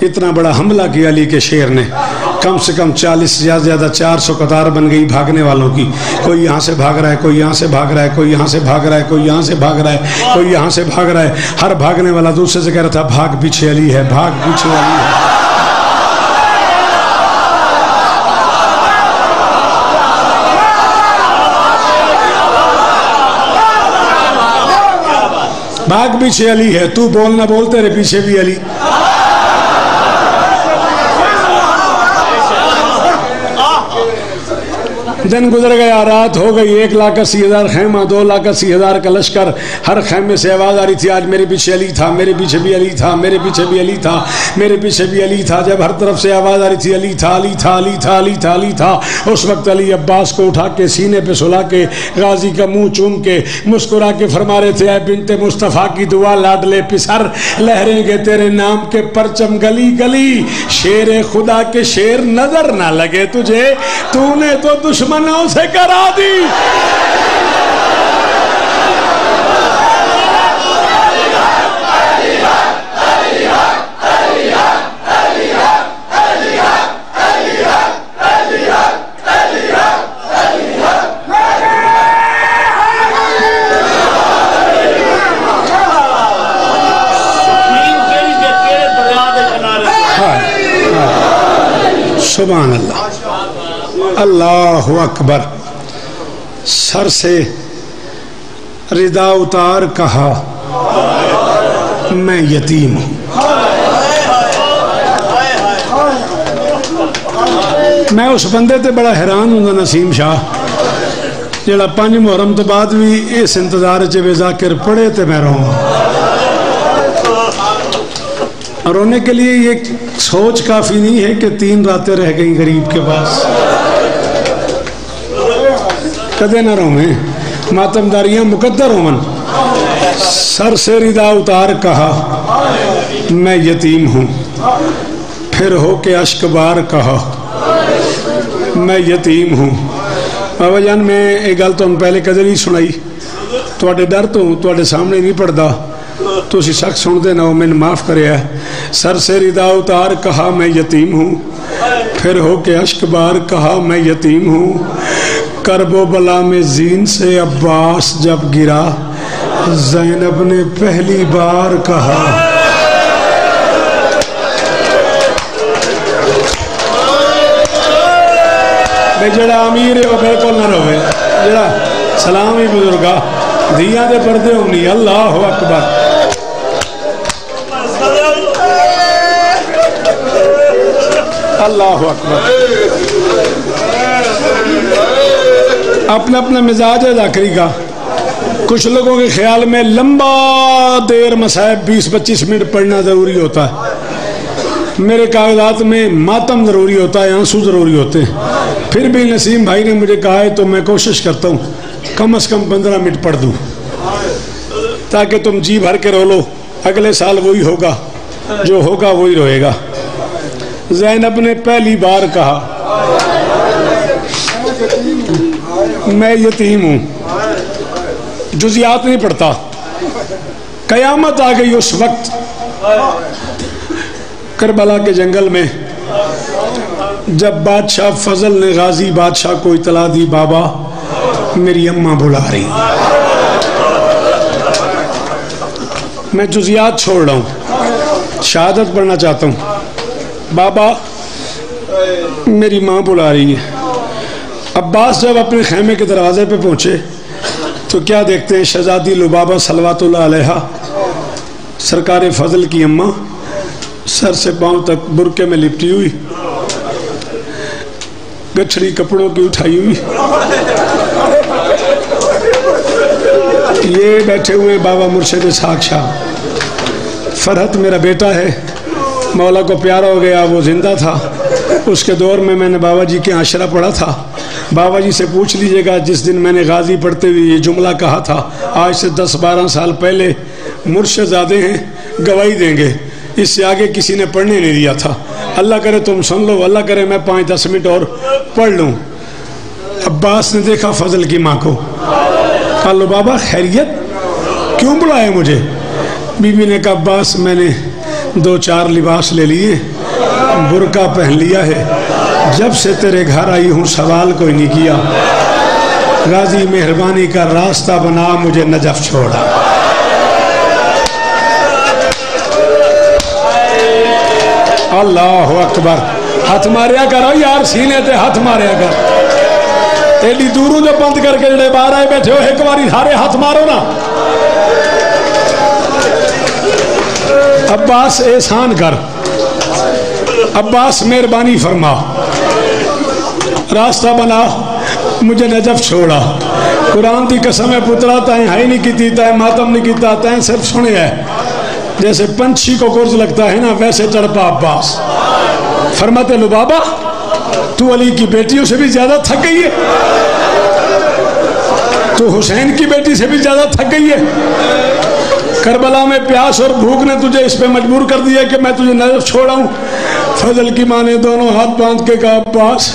اتنا بڑا حملہ کیا علی کے شیر نے، کم سے کم 40 سے زیادہ 400 قطار بن گئی بھاگنے والوں کی۔ کوئی یہاں سے بھاگ رہا ہے، کوئی یہاں سے بھاگ رہا ہے، کوئی یہاں سے بھاگ رہا ہے، کوئی یہاں سے بھاگ رہا ہے، کوئی یہاں سے بھاگ رہا ہے۔ ہر بھاگنے والا دوسرے سے کہہ رہا تھا بھاگ پیچھے علی ہے، بھاگ پیچھے علی ہے۔ بھاگ پیچھے علی ہے، تو بول نہ بول تیرے پیچھے بھی علی۔ دن گزر گیا، رات ہو گئی، 1,80,000 خیمہ، 2,80,000 کا لشکر، ہر خیمے سے آواز آ رہی تھی آج میرے پیچھے علی تھا، میرے پیچھے بھی علی تھا، میرے پیچھے بھی علی تھا، میرے پیچھے بھی علی تھا۔ جب ہر طرف سے آواز آ رہی تھی علی تھا، علی تھا، علی تھا، علی تھا، علی تھا، اس وقت علی عباس کو اٹھا کے سینے پہ سلا کے غازی کا منہ چوم کے مسکرا کے فرما رہے تھے اے بنت مصطفیٰ کی دعا لاڈلے پسر، لہریں گے تیرے نام کے پرچم گلی گلی، شیر خدا کے شیر نظر نہ لگے تجھے، تو نے تو دشمنوں سے کرا دی۔ سبحان اللہ، اللہ اکبر۔ سر سے ردا اتار کہا میں یتیم ہوں۔ میں اس بندے تے بڑا حیران ہوں نسیم شاہ جڑا 5 محرم تو بعد بھی اس انتظار چ بے ذاکر پڑھے تے میں رہوں۔ رونے کے لیے یہ سوچ کافی نہیں ہے کہ 3 راتیں رہ گئیں غریب کے پاس۔ کدے نہ رویں، ماتمداریاں مقدر ہوں۔ سر سے ردا اتار کہا میں یتیم ہوں، پھر ہو کے اشک بار کہا میں یتیم ہوں۔ بابا جان میں ایک گل تو پہلے کدے نہیں سنائی، تواڈے ڈر تو تواڈے سامنے نہیں پڑھدا، تو اسی شخص سن دے نہ ہو، میں معاف کرے ہے۔ سر سے ردا اتار کہا میں یتیم ہوں، پھر ہو کے اشک بار کہا میں یتیم ہوں. کرب و بلا میں زین سے عباس جب گرا زینب نے پہلی بار کہا. جڑا امیر ہے وہ بالکل نہ روے, جڑا سلامی بزرگا دھیاں دے پردے ہونی. اللہ اکبر. اللہ اکبر. اپنا اپنا مزاج ہے ذاکری کا. کچھ لوگوں کے خیال میں لمبا دیر مصائب 20-25 منٹ پڑھنا ضروری ہوتا ہے. میرے کاغذات میں ماتم ضروری ہوتا ہے, آنسو ضروری ہوتے ہیں. پھر بھی نسیم بھائی نے مجھے کہا ہے تو میں کوشش کرتا ہوں کم از کم 15 منٹ پڑھ دوں تاکہ تم جی بھر کے رو لو. اگلے سال وہی ہوگا, جو ہوگا وہی روئے گا. زینب نے پہلی بار کہا میں یتیم ہوں. جزیات نہیں پڑھتا. قیامت آ گئی اس وقت کربلا کے جنگل میں جب بادشاہ فضل نے غازی بادشاہ کو اطلاع دی بابا میری اماں بلا رہی. میں جزیات چھوڑ رہا ہوں, شہادت پڑھنا چاہتا ہوں. بابا میری ماں بلا رہی ہے. عباس جب اپنے خیمے کے دروازے پہ پہنچے تو کیا دیکھتے ہیں؟ شہزادی لبابہ صلوات اللہ علیہا سرکار فضل کی اماں سر سے پاؤں تک برقعے میں لپٹی ہوئی, گچھڑی کپڑوں کی اٹھائی ہوئی. یہ بیٹھے ہوئے بابا مرشد اسحاق شاہ. فرحت میرا بیٹا ہے, مولا کو پیارا ہو گیا, وہ زندہ تھا. اس کے دور میں نے بابا جی کے عاشرہ پڑھا تھا. بابا جی سے پوچھ لیجئے گا جس دن میں نے غازی پڑھتے ہوئے یہ جملہ کہا تھا, آج سے 10-12 سال پہلے. مرشد زادے ہیں, گواہی دیں گے. اس سے آگے کسی نے پڑھنے نہیں دیا تھا. اللہ کرے تم سن لو, اللہ کرے میں 5-10 منٹ اور پڑھ لوں. عباس نے دیکھا فضل کی ماں کو, کہا لو بابا خیریت, کیوں بلائے مجھے؟ بی بی نے کہا عباس میں نے 2-4 لباس لے لیے, برقع پہن لیا ہے, جب سے تیرے گھر آئی ہوں سوال کوئی نہیں کیا. غازی مہربانی کا راستہ بنا مجھے نجف چھوڑا. اللہ اکبر. ہاتھ ماریا کرو یار, سینے تے ہاتھ ماریا کر. ایڈی دوروں جو بند کر کے جڑے باہر آئے بیٹھے ہو ایک باری سارے ہاتھ مارو نا. عباس احسان کر, عباس مہربانی فرما, راستہ بنا مجھے نجف چھوڑا. قرآن دی قسم ہے پترا تائیں ہائی نہیں کی تھی, تائیں ماتم نہیں کیتا, تائیں صرف سنے ہے. جیسے پنچھی کو گرز لگتا ہے نا ویسے تڑپا عباس. فرماتے لبابا تو علی کی بیٹیوں سے بھی زیادہ تھک گئی ہے, تو حسین کی بیٹی سے بھی زیادہ تھک گئی ہے. کربلا میں پیاس اور بھوک نے تجھے اس پہ مجبور کر دیا کہ میں تجھے نجف چھوڑاؤں. فضل کی ماں نے دونوں ہاتھ باندھ کے کہا عباس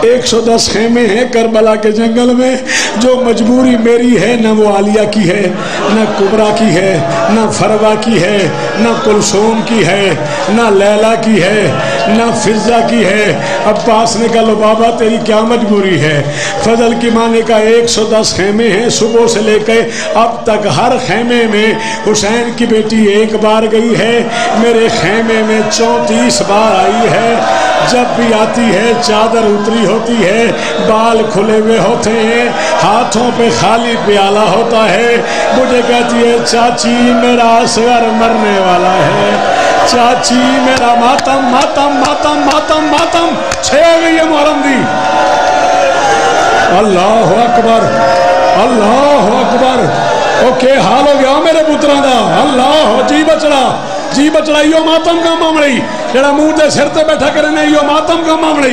110 خیمے ہیں کربلا کے جنگل میں, جو مجبوری میری ہے نہ وہ عالیہ کی ہے, نہ کبرا کی ہے, نہ فروا کی ہے, نہ کلثوم کی ہے, نہ لیلا کی ہے, نہ فضہ کی ہے. عباس نے کہا لو بابا تیری کیا مجبوری ہے؟ فضل کی ماں نے کہا 110 خیمے ہیں, صبح سے لے کے اب تک ہر خیمے میں حسین کی بیٹی ایک بار گئی ہے, میرے خیمے میں 34 بار آئی ہے. جب بھی آتی ہے چادر اتری ہوتی ہے, بال کھلے ہوئے ہوتے ہیں, ہاتھوں پہ خالی پیالہ ہوتا ہے. مجھے کہتی ہے چاچی میرا اصغر مرنے والا ہے, چاچی میرا ماتم ماتم ماتم ماتم ماتم 6 گئی ہے محرم دی. اللہ اکبر, اللہ اکبر. اوکے حال ہو گیا میرے پتروں دا. اللہ جی بچڑا, جی بچڑا ایو ماتم کا معاملہ جڑا منہ دے سر تے بیٹھا کرنے ایو ماتم کا معاملہ.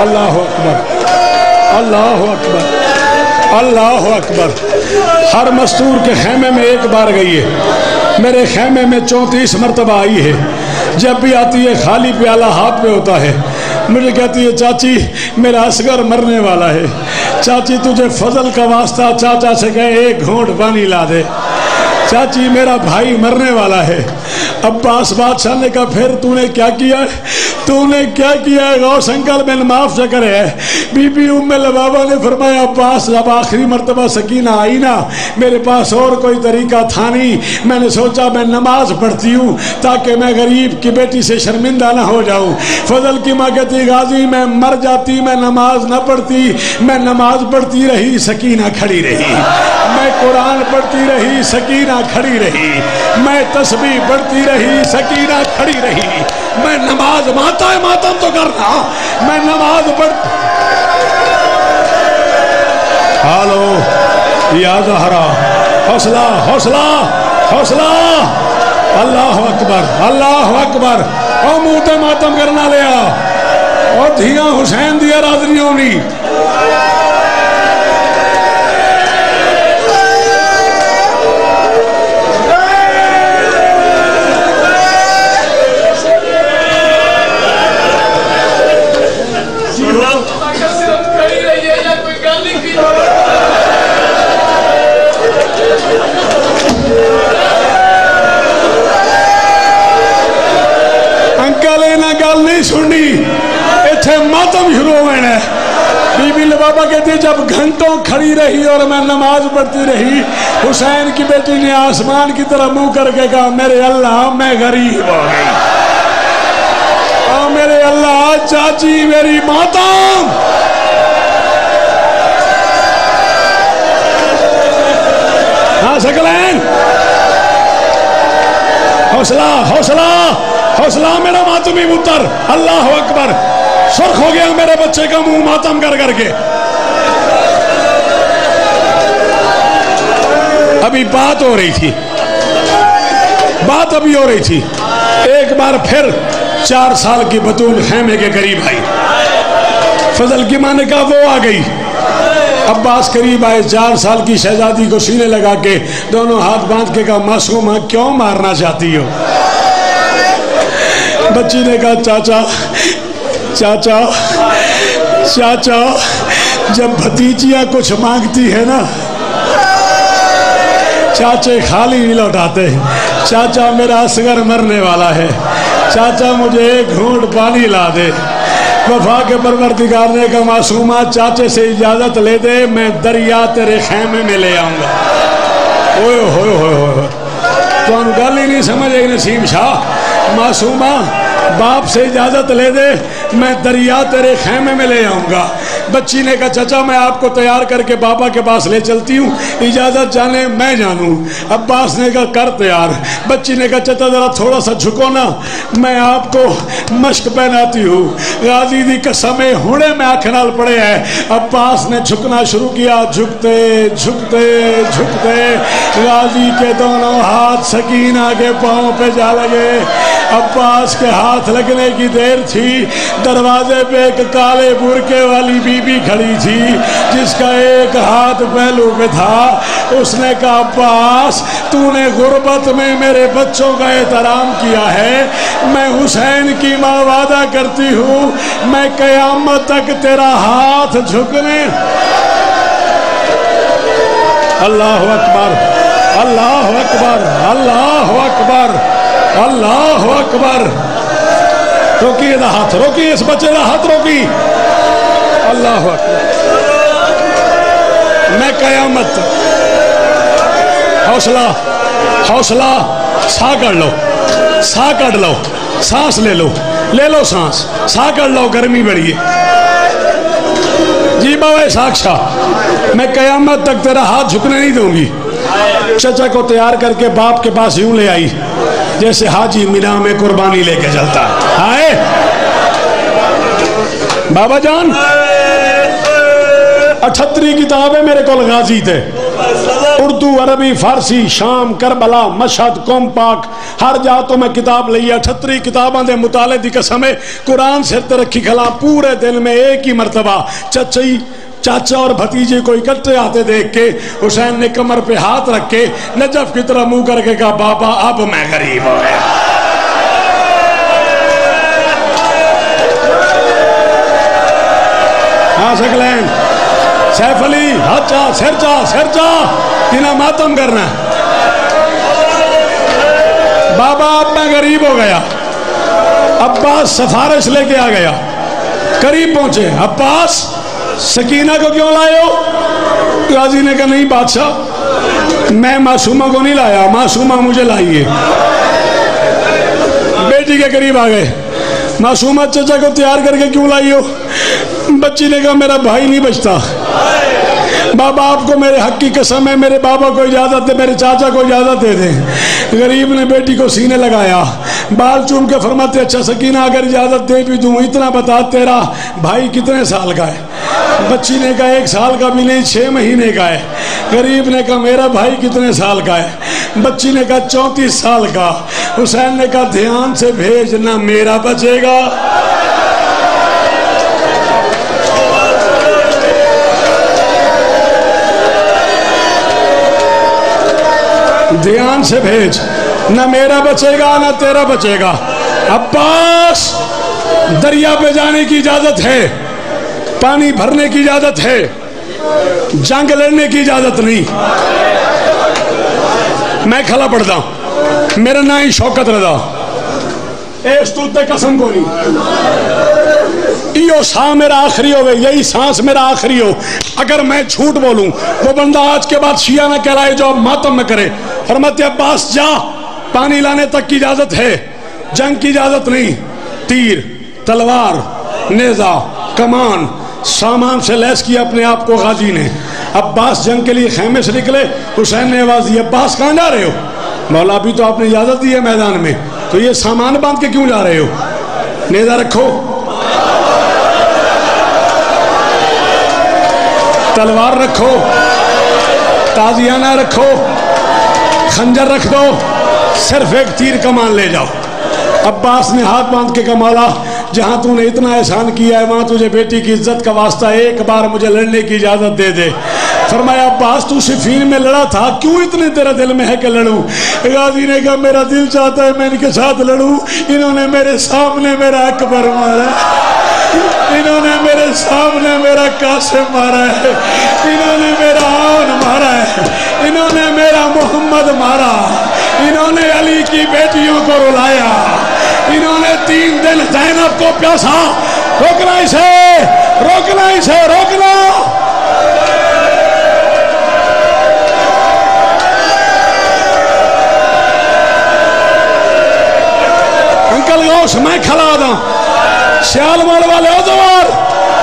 اللہ اکبر, اللہ اکبر, اللہ اکبر. ہر مستور کے خیمے میں ایک بار گئی ہے, میرے خیمے میں 34 مرتبہ آئی ہے. جب بھی آتی ہے خالی پیالہ ہاتھ میں ہوتا ہے. مجھے کہتی ہے چاچی میرا اصغر مرنے والا ہے, چاچی تجھے فضل کا واسطہ چاچا سے کہے 1 گھونٹ پانی لا دے. چاچی میرا بھائی مرنے والا ہے. عباس بادشاہ نے کہا پھر تو نے کیا کیا ہے؟ تو نے کیا کیا ہے؟ غوث انکل میں معاف نہ کرے ہے. بی بی ام لبابہ نے فرمایا عباس جب آخری مرتبہ سکینہ آئی نا میرے پاس اور کوئی طریقہ تھا نہیں. میں نے سوچا میں نماز پڑھتی ہوں تاکہ میں غریب کی بیٹی سے شرمندہ نہ ہو جاؤں. فضل کی ماں کہتی غازی میں مر جاتی میں نماز نہ پڑھتی. میں نماز پڑھتی رہی سکینہ کھڑی رہی. میں قرآن پڑھتی رہی سکینہ کھڑی رہی. میں تسبیح پڑھتی رہی سکینہ کھڑی رہی. میں نماز ماتا ہے ماتم تو کرنا میں نماز پڑھ. ہالو یا زہرا حوصلہ حوصلہ حوصلہ. اللہ اکبر اللہ اکبر. اور منہ تے ماتم کرنا لیا اور دھیاں حسین دیا رازنیوں نہیں. گل نہیں سننی اتنے ماتم شروع ہوئے ہیں. بی بی لبابہ کہتی جب گھنٹوں کھڑی رہی اور میں نماز پڑھتی رہی حسین کی بیٹی نے آسمان کی طرح منہ کر کے کہا میرے اللہ میں غریب ہو گئی. اور میرے اللہ چاچی میری ماتم. ہاں سکلین حوصلہ حوصلہ حوصلہ میرا ماتمی متر. اللہ اکبر. سرخ ہو گیا میرے بچے کا منہ ماتم کر کر کے. ابھی بات ہو رہی تھی بات ابھی ہو رہی تھی. ایک بار پھر 4 سال کی بطول خیمے کے قریب آئی. فضل کی ماں نے کہا وہ آ گئی. عباس قریب آئے. 4 سال کی شہزادی کو سینے لگا کے دونوں ہاتھ باندھ کے کہا معصومہ کیوں مارنا چاہتی ہو؟ بچی نے کہا چاچا چاچا چاچا جب بھتیجیاں کچھ مانگتی ہے نا چاچے خالی نہیں لوٹاتے. چاچا میرا اصغر مرنے والا ہے. چاچا مجھے ایک گھونٹ پانی لا دے. وفا کے پروردگار نے کہا معصومہ چاچے سے اجازت لے دے میں دریا تیرے خیمے میں لے آؤں گا. اوئے ہوئے ہوئے ہوئے تو ہم گل ہی نہیں سمجھ آئی نسیم شاہ. معصومہ باپ سے اجازت لے دے میں دریا تیرے خیمے میں لے آؤں گا. بچی نے کہا چچا میں آپ کو تیار کر کے بابا کے پاس لے چلتی ہوں اجازت جانے میں جانوں. عباس نے کہا کر تیار. بچی نے کہا چچا ذرا تھوڑا سا جھکو نا میں آپ کو مشق پہناتی ہوں. غازی دی قسم ہونے میں آنکھ نال پڑے ہے. عباس نے جھکنا شروع کیا. جھکتے جھکتے جھکتے غازی کے دونوں ہاتھ سکینہ کے پاؤں پہ جا لگے. عباس کے ہاتھ لگنے کی دیر تھی. دروازے پہ ایک کالے برقعے والی بی بی کھڑی تھی جس کا ایک ہاتھ پہلو پہ تھا. اس نے کہا عباس تو نے غربت میں میرے بچوں کا احترام کیا ہے. میں حسین کی ماں وعدہ کرتی ہوں میں قیامت تک تیرا ہاتھ جھکنے. اللہ اکبر اللہ اکبر اللہ اکبر اللہ اکبر. روکیے دا ہاتھ روکیے اس بچے دا ہاتھ روکی. اللہ اکبر. میں قیامت حوصلہ حوصلہ سا کر لو سا کر لو سانس لے لو سانس سا کر لو. گرمی بڑھی ہے جی بابا ساکشا میں قیامت تک تیرا ہاتھ جھکنے نہیں دوں گی. چچا کو تیار کر کے باپ کے پاس یوں لے آئی جیسے حاجی مینا میں قربانی لے کے چلتا ہے. بابا جان 38 کتابیں میرے کو غازی تھے. اردو عربی فارسی شام کربلا مشہد قوم پاک ہر جا تو میں کتاب لئی. 38 کتاباں دے مطالعے دی قسم ہے. قرآن سے رکھی کھلا پورے دن میں ایک ہی مرتبہ چاچا اور بھتیجے کو اکٹھے آتے دیکھ کے حسین نے کمر پہ ہاتھ رکھ کے نجف کی طرح منہ کر کے کہا بابا اب میں غریب ہو گیا. ہاں سکلین سیف علی ہاتھ چاہ سر چاہ تینا ماتم کرنا بابا اب میں غریب ہو گیا. عباس سفارش لے کے آ گیا, قریب پہنچے. عباس سکینہ کو کیوں لائے ہو؟ غازی نے کہا نہیں بادشاہ, میں معصومہ کو نہیں لایا, معصومہ مجھے لائیے. بیٹی کے قریب آ گئے. معصومہ چچا کو تیار کر کے کیوں لائی ہو؟ بچی نے کہا میرا بھائی نہیں بچتا. بابا آپ کو میرے حق کی قسم ہے, میرے بابا کو اجازت دے, میرے چاچا کو اجازت دے دیں. غریب نے بیٹی کو سینے لگایا, بال چوم کے فرماتے اچھا سکینہ اگر اجازت دے بھی دوں, اتنا بتا تیرا بھائی کتنے سال کا ہے؟ بچی نے کہا 1 سال کا بھی نہیں, 6 مہینے کا ہے. غریب نے کہا میرا بھائی کتنے سال کا ہے؟ بچی نے کہا 34 سال کا. حسین نے کہا دھیان سے بھیج, نہ میرا بچے گا. دھیان سے بھیج, نہ میرا بچے گا نہ تیرا بچے گا. عباس دریا پہ جانے کی اجازت ہے, پانی بھرنے کی اجازت ہے, جنگ لڑنے کی اجازت نہیں. میں کھلا پڑتا ہوں, میرا نام ہی شوکت رضا, اس تو تے قسم کو نہیں, یہ سا میرا آخری ہو, یہی سانس میرا آخری ہو. اگر میں جھوٹ بولوں وہ بندہ آج کے بعد شیعہ نہ کہلائے جو ماتم میں کرے. فرماتے عباس جا, پانی لانے تک کی اجازت ہے, جنگ کی اجازت نہیں. تیر, تلوار, نیزہ, کمان, سامان سے لیس کیا اپنے آپ کو غازی نے. عباس جنگ کے لیے خیمے سے نکلے. حسین نے آواز دی عباس کہاں جا رہے ہو؟ مولا ابھی تو آپ نے اجازت دی ہے میدان میں, تو یہ سامان باندھ کے کیوں جا رہے ہو؟ نیزہ رکھو, تلوار رکھو, تازیانہ رکھو, خنجر رکھ دو, صرف 1 تیر کمان لے جاؤ. عباس نے ہاتھ باندھ کے کہا مولا جہاں تو نے اتنا احسان کیا ہے وہاں تجھے بیٹی کی عزت کا واسطہ ایک بار مجھے لڑنے کی اجازت دے دے. فرمایا عباس تو صفین میں لڑا تھا, کیوں اتنے تیرا دل میں ہے کہ لڑوں؟ غازی نے کہا میرا دل چاہتا ہے میں ان کے ساتھ لڑوں, انہوں نے میرے سامنے میرا اکبر مارا, انہوں نے میرے سامنے میرا قاسم مارا ہے, انہوں نے میرا عون مارا ہے, انہوں نے میرا محمد مارا, انہوں نے علی کی بیٹیوں کو رلایا, انہوں نے 3 دن زینب کو پیاسا. روکنا اسے, روکنا اسے, روکنا. انکل غوث میں کھلا دا, سیال مال والے ادوار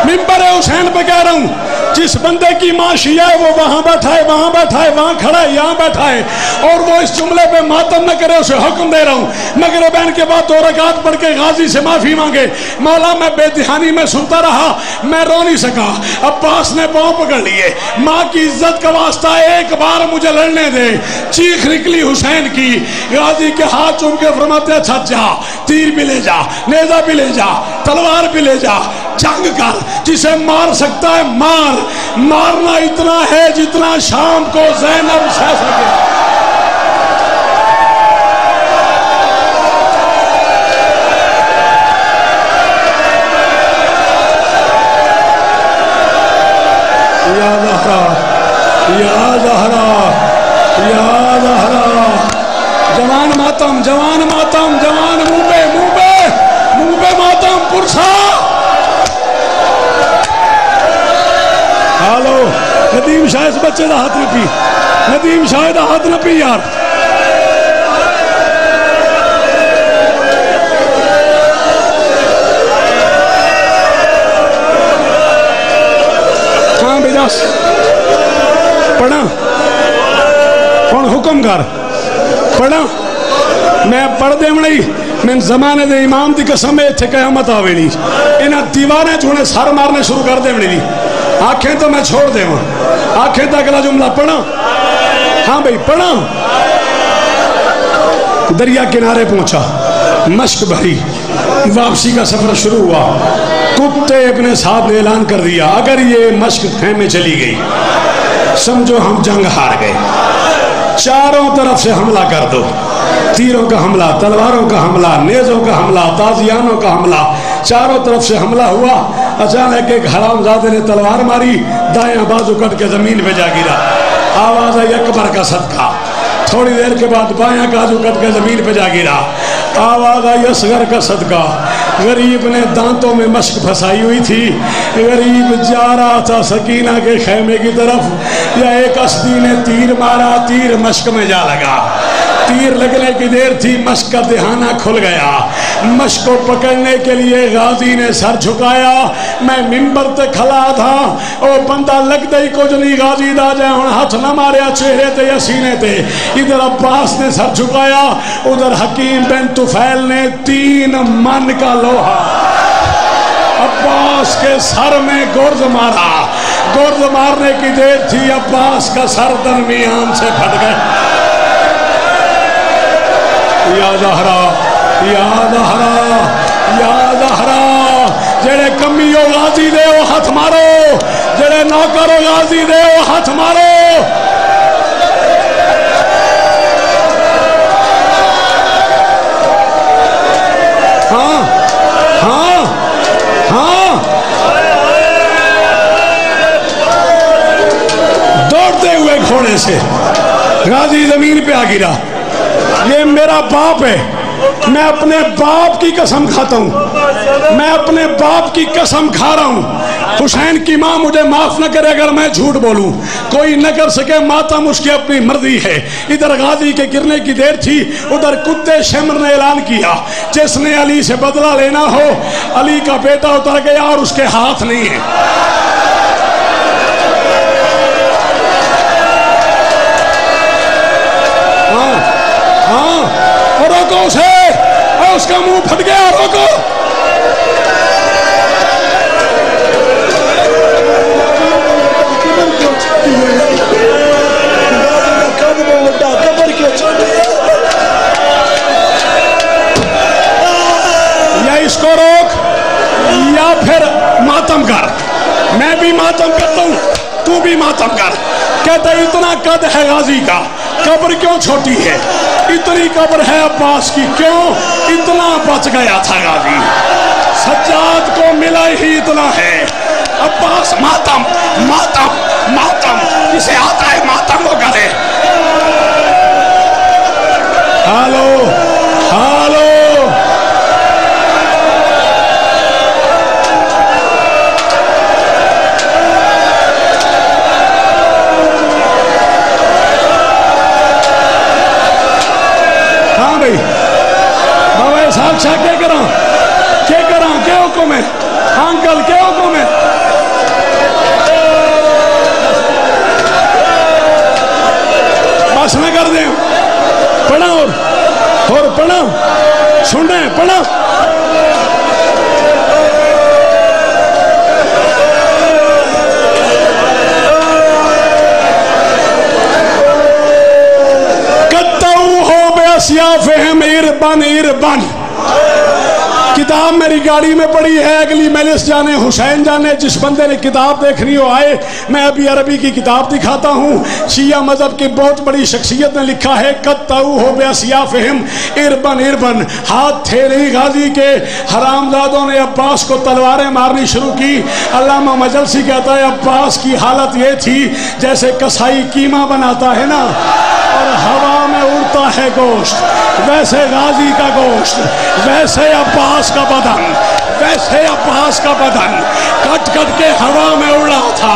ممبر حسین پہ کہہ رہا ہوں, جس بندے کی ماں شیعہ ہے وہ وہاں بیٹھا ہے, وہاں بیٹھا ہے, وہاں کھڑا ہے, یہاں بیٹھا ہے, اور وہ اس جملے پہ ماتم نہ کرے, اسے حکم دے رہا ہوں مغربین کے بعد 2 رکعت پڑھ کے غازی سے معافی مانگے. مولا میں بے دہانی میں سنتا رہا, میں رو نہیں سکا. عباس نے پاؤں پکڑ لیے, ماں کی عزت کا واسطہ ایک بار مجھے لڑنے دے. چیخ نکلی حسین کی. غازی کے ہاتھ چوم کے فرماتے اچھا جا, تیر بھی لے جا, نیزہ بھی لے جا, تلوار بھی لے جا, جنگ کر, جسے مار سکتا ہے مار. مارنا اتنا ہے جتنا شام کو زینب سہ سکے. یا زہرا, یا زہرا, یا زہرا. جوان ماتم, جوان ماتم, جوان منہ پہ, منہ پہ, منہ پہ ماتم, پرسا. ہالو ندیم شاہ, اس بچے دا ہاتھ نہ پی, ندیم شاہ دا ہاتھ نہ پی یار. ہاں بیداس پڑھا کون حکم کر پڑھا, میں پڑھ دے منی. میں زمانے دے امام دی قسم ہے اتھے قیامت آوے نہیں, انہاں دیوانے چونے سر مارنے شروع کر دے منی. آنکھیں تو میں چھوڑ دے وہاں, آنکھیں تو اگلا جملہ پڑھا. ہاں بھئی پڑھا. دریا کنارے پہنچا, مشک بھری, واپسی کا سفر شروع ہوا. کتے ابن صاحب نے اعلان کر دیا اگر یہ مشک خیمے چلی گئی سمجھو ہم جنگ ہار گئے. چاروں طرف سے حملہ کر دو, تیروں کا حملہ, تلواروں کا حملہ, نیزوں کا حملہ, تازیانوں کا حملہ. چاروں طرف سے حملہ ہوا. اچانک ایک حرام زادے نے تلوار ماری, دائیں بازو کٹ کے زمین پہ جا گرا. آواز آئی اکبر کا صدقہ, تھوڑی دیر کے بعد بایاں کاجو کٹ کے زمین پہ جا گرا. آواز آئی اصغر کا صدقہ. غریب نے دانتوں میں مشق پھنسائی ہوئی تھی. غریب جا رہا تھا سکینہ کے خیمے کی طرف. یا ایک اسدی نے تیر مارا, تیر مشق میں جا لگا. تیر لگنے کی دیر تھی, مشق کا دہانہ کھل گیا. مشق کو پکڑنے کے لیے غازی نے سر جھکایا. میں منبر تے کھلا تھا, او بندہ لگ دئی کچھ نہیں, غازی دا جائے ہن ہاتھ نہ ماریا چہرے تے یا سینے تے. ادھر عباس نے سر جھکایا, ادھر حکیم بن طفیل نے 3 من کا لوہا عباس کے سر میں گرد مارا. گرد مارنے کی دیر تھی, عباس کا سر درمیان سے پھٹ گیا. یا زہرا یا زہرا یا زہرا. جڑے کمی ہو غازی دے او ہاتھ مارو, جڑے نوکر ہو غازی دے او ہاتھ مارو. ہاں ہاں ہاں. دوڑتے ہوئے گھوڑے سے غازی زمین پہ آ گرا. یہ میرا باپ ہے, میں اپنے باپ کی قسم کھاتا ہوں, میں اپنے باپ کی قسم کھا رہا ہوں. حسین کی ماں مجھے معاف نہ کرے اگر میں جھوٹ بولوں, کوئی نہ کر سکے, ماتم اس کی اپنی مرضی ہے. ادھر غازی کے گرنے کی دیر تھی, ادھر کتے شمر نے اعلان کیا جس نے علی سے بدلہ لینا ہو, علی کا بیٹا اتر گیا اور اس کے ہاتھ نہیں ہے. روکو اسے, اس کا منہ پھٹ گیا, روکو. یا اس کو روک یا پھر ماتم کر. میں بھی ماتم کرتا ہوں, تو بھی ماتم کر. کہتا ہے اتنا قد ہے غازی کا, قبر کیوں چھوٹی ہے؟ اتنی قبر ہے عباس کی, کیوں اتنا بچ گیا تھا غازی. سجاد کو ملا ہی اتنا ہے. عباس ماتم ماتم ماتم, کسے آتا ہے ماتم وہ کرے. ہالو ہالو. بابا صاحب شاہ کیا کرا کیا حکم ہے انکل, کیا حکم ہے؟ بس نہ کر دیں, پڑھا اور پڑھا, سن رہے ہیں, پڑھا. سیافہم اربن اربن. کتاب میری گاڑی میں پڑی ہے, اگلی مجلس جانے حسین جانے, جس بندے نے کتاب دیکھنی ہو آئے. میں ابھی عربی کی کتاب دکھاتا ہوں. شیعہ مذہب کی بہت بڑی شخصیت نے لکھا ہے قطعوا ہو بأسیافہم اربن اربن. ہاتھ تھے نہیں غازی کے, حرام زادوں نے عباس کو تلواریں مارنی شروع کی. علامہ مجلسی کہتا ہے عباس کی حالت یہ تھی جیسے کسائی قیمہ بناتا ہے نا اور ہوا میں اڑتا ہے گوشت, ویسے غازی کا گوشت, ویسے عباس کا بدن, ویسے عباس کا بدن کٹ کٹ کے ہوا میں اڑ رہا تھا,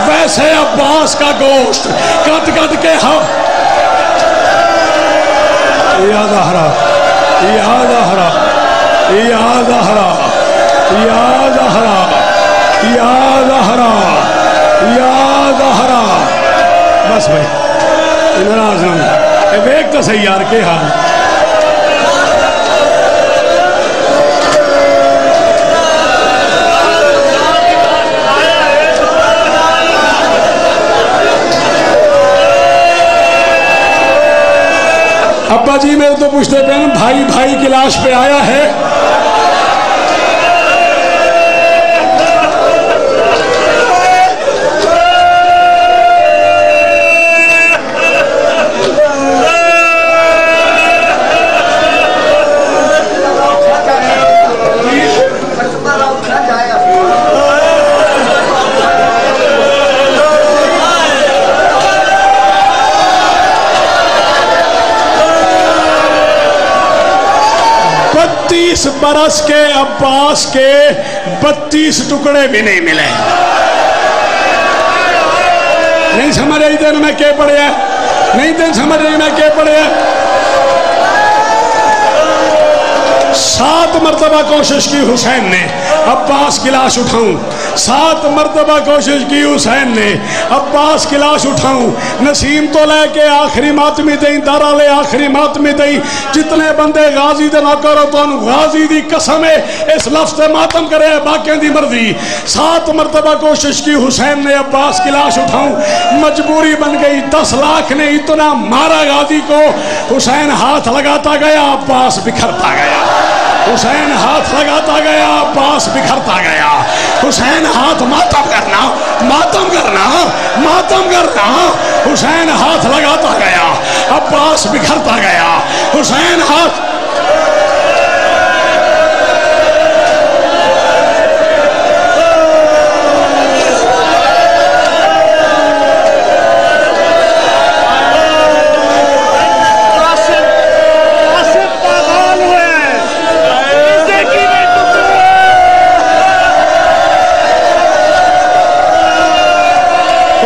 ویسے عباس کا گوشت کٹ کٹ کے یا زہرا یا زہرا یا زہرا یا زہرا یا زہرا یا زہرا. بس بھائی ناراض نہ ایک تو صحیح یار کے حال. ابا جی میرے تو پوچھتے پہ بھائی بھائی کی لاش پہ آیا ہے. 32 برس کے عباس کے 32 ٹکڑے بھی نہیں ملے. نہیں سمجھ رہی دن میں کیا پڑے ہیں؟ نہیں دن سمجھ رہی میں کیا پڑے ہیں؟ 7 مرتبہ کوشش کی حسین نے عباس کی لاش اٹھاؤں. 7 مرتبہ کوشش کی حسین نے عباس کی لاش اٹھاؤں. نسیم تو لے کے آخری ماتمی دیں، دارا لے آخری ماتمی دیں. جتنے بندے غازی دے نہ کرو تو غازی دی قسم ہے اس لفظ ماتم کرے باقیاں دی مرضی. 7 مرتبہ کوشش کی حسین نے عباس کی لاش اٹھاؤں. مجبوری بن گئی. 10 لاکھ نے اتنا مارا غازی کو. حسین ہاتھ لگاتا گیا، عباس بکھرتا گیا. حسین ہاتھ لگاتا گیا، عباس بکھرتا گیا. حسین ہاتھ ماتم کرنا، ماتم کرنا، ماتم کرنا. حسین ہاتھ لگاتا گیا، عباس بکھرتا گیا. حسین ہاتھ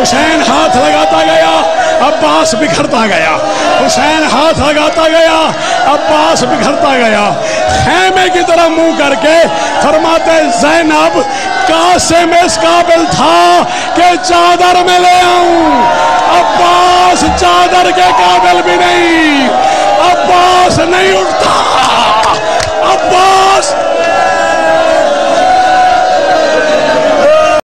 حسین ہاتھ لگاتا گیا، عباس بکھرتا گیا. حسین ہاتھ لگاتا گیا، عباس بکھرتا گیا. خیمے کی طرح منہ کر کے فرماتے زینب قاسم اس قابل تھا کہ چادر میں لے آؤں. عباس چادر کے قابل بھی نہیں. عباس نہیں اٹھتا. عباس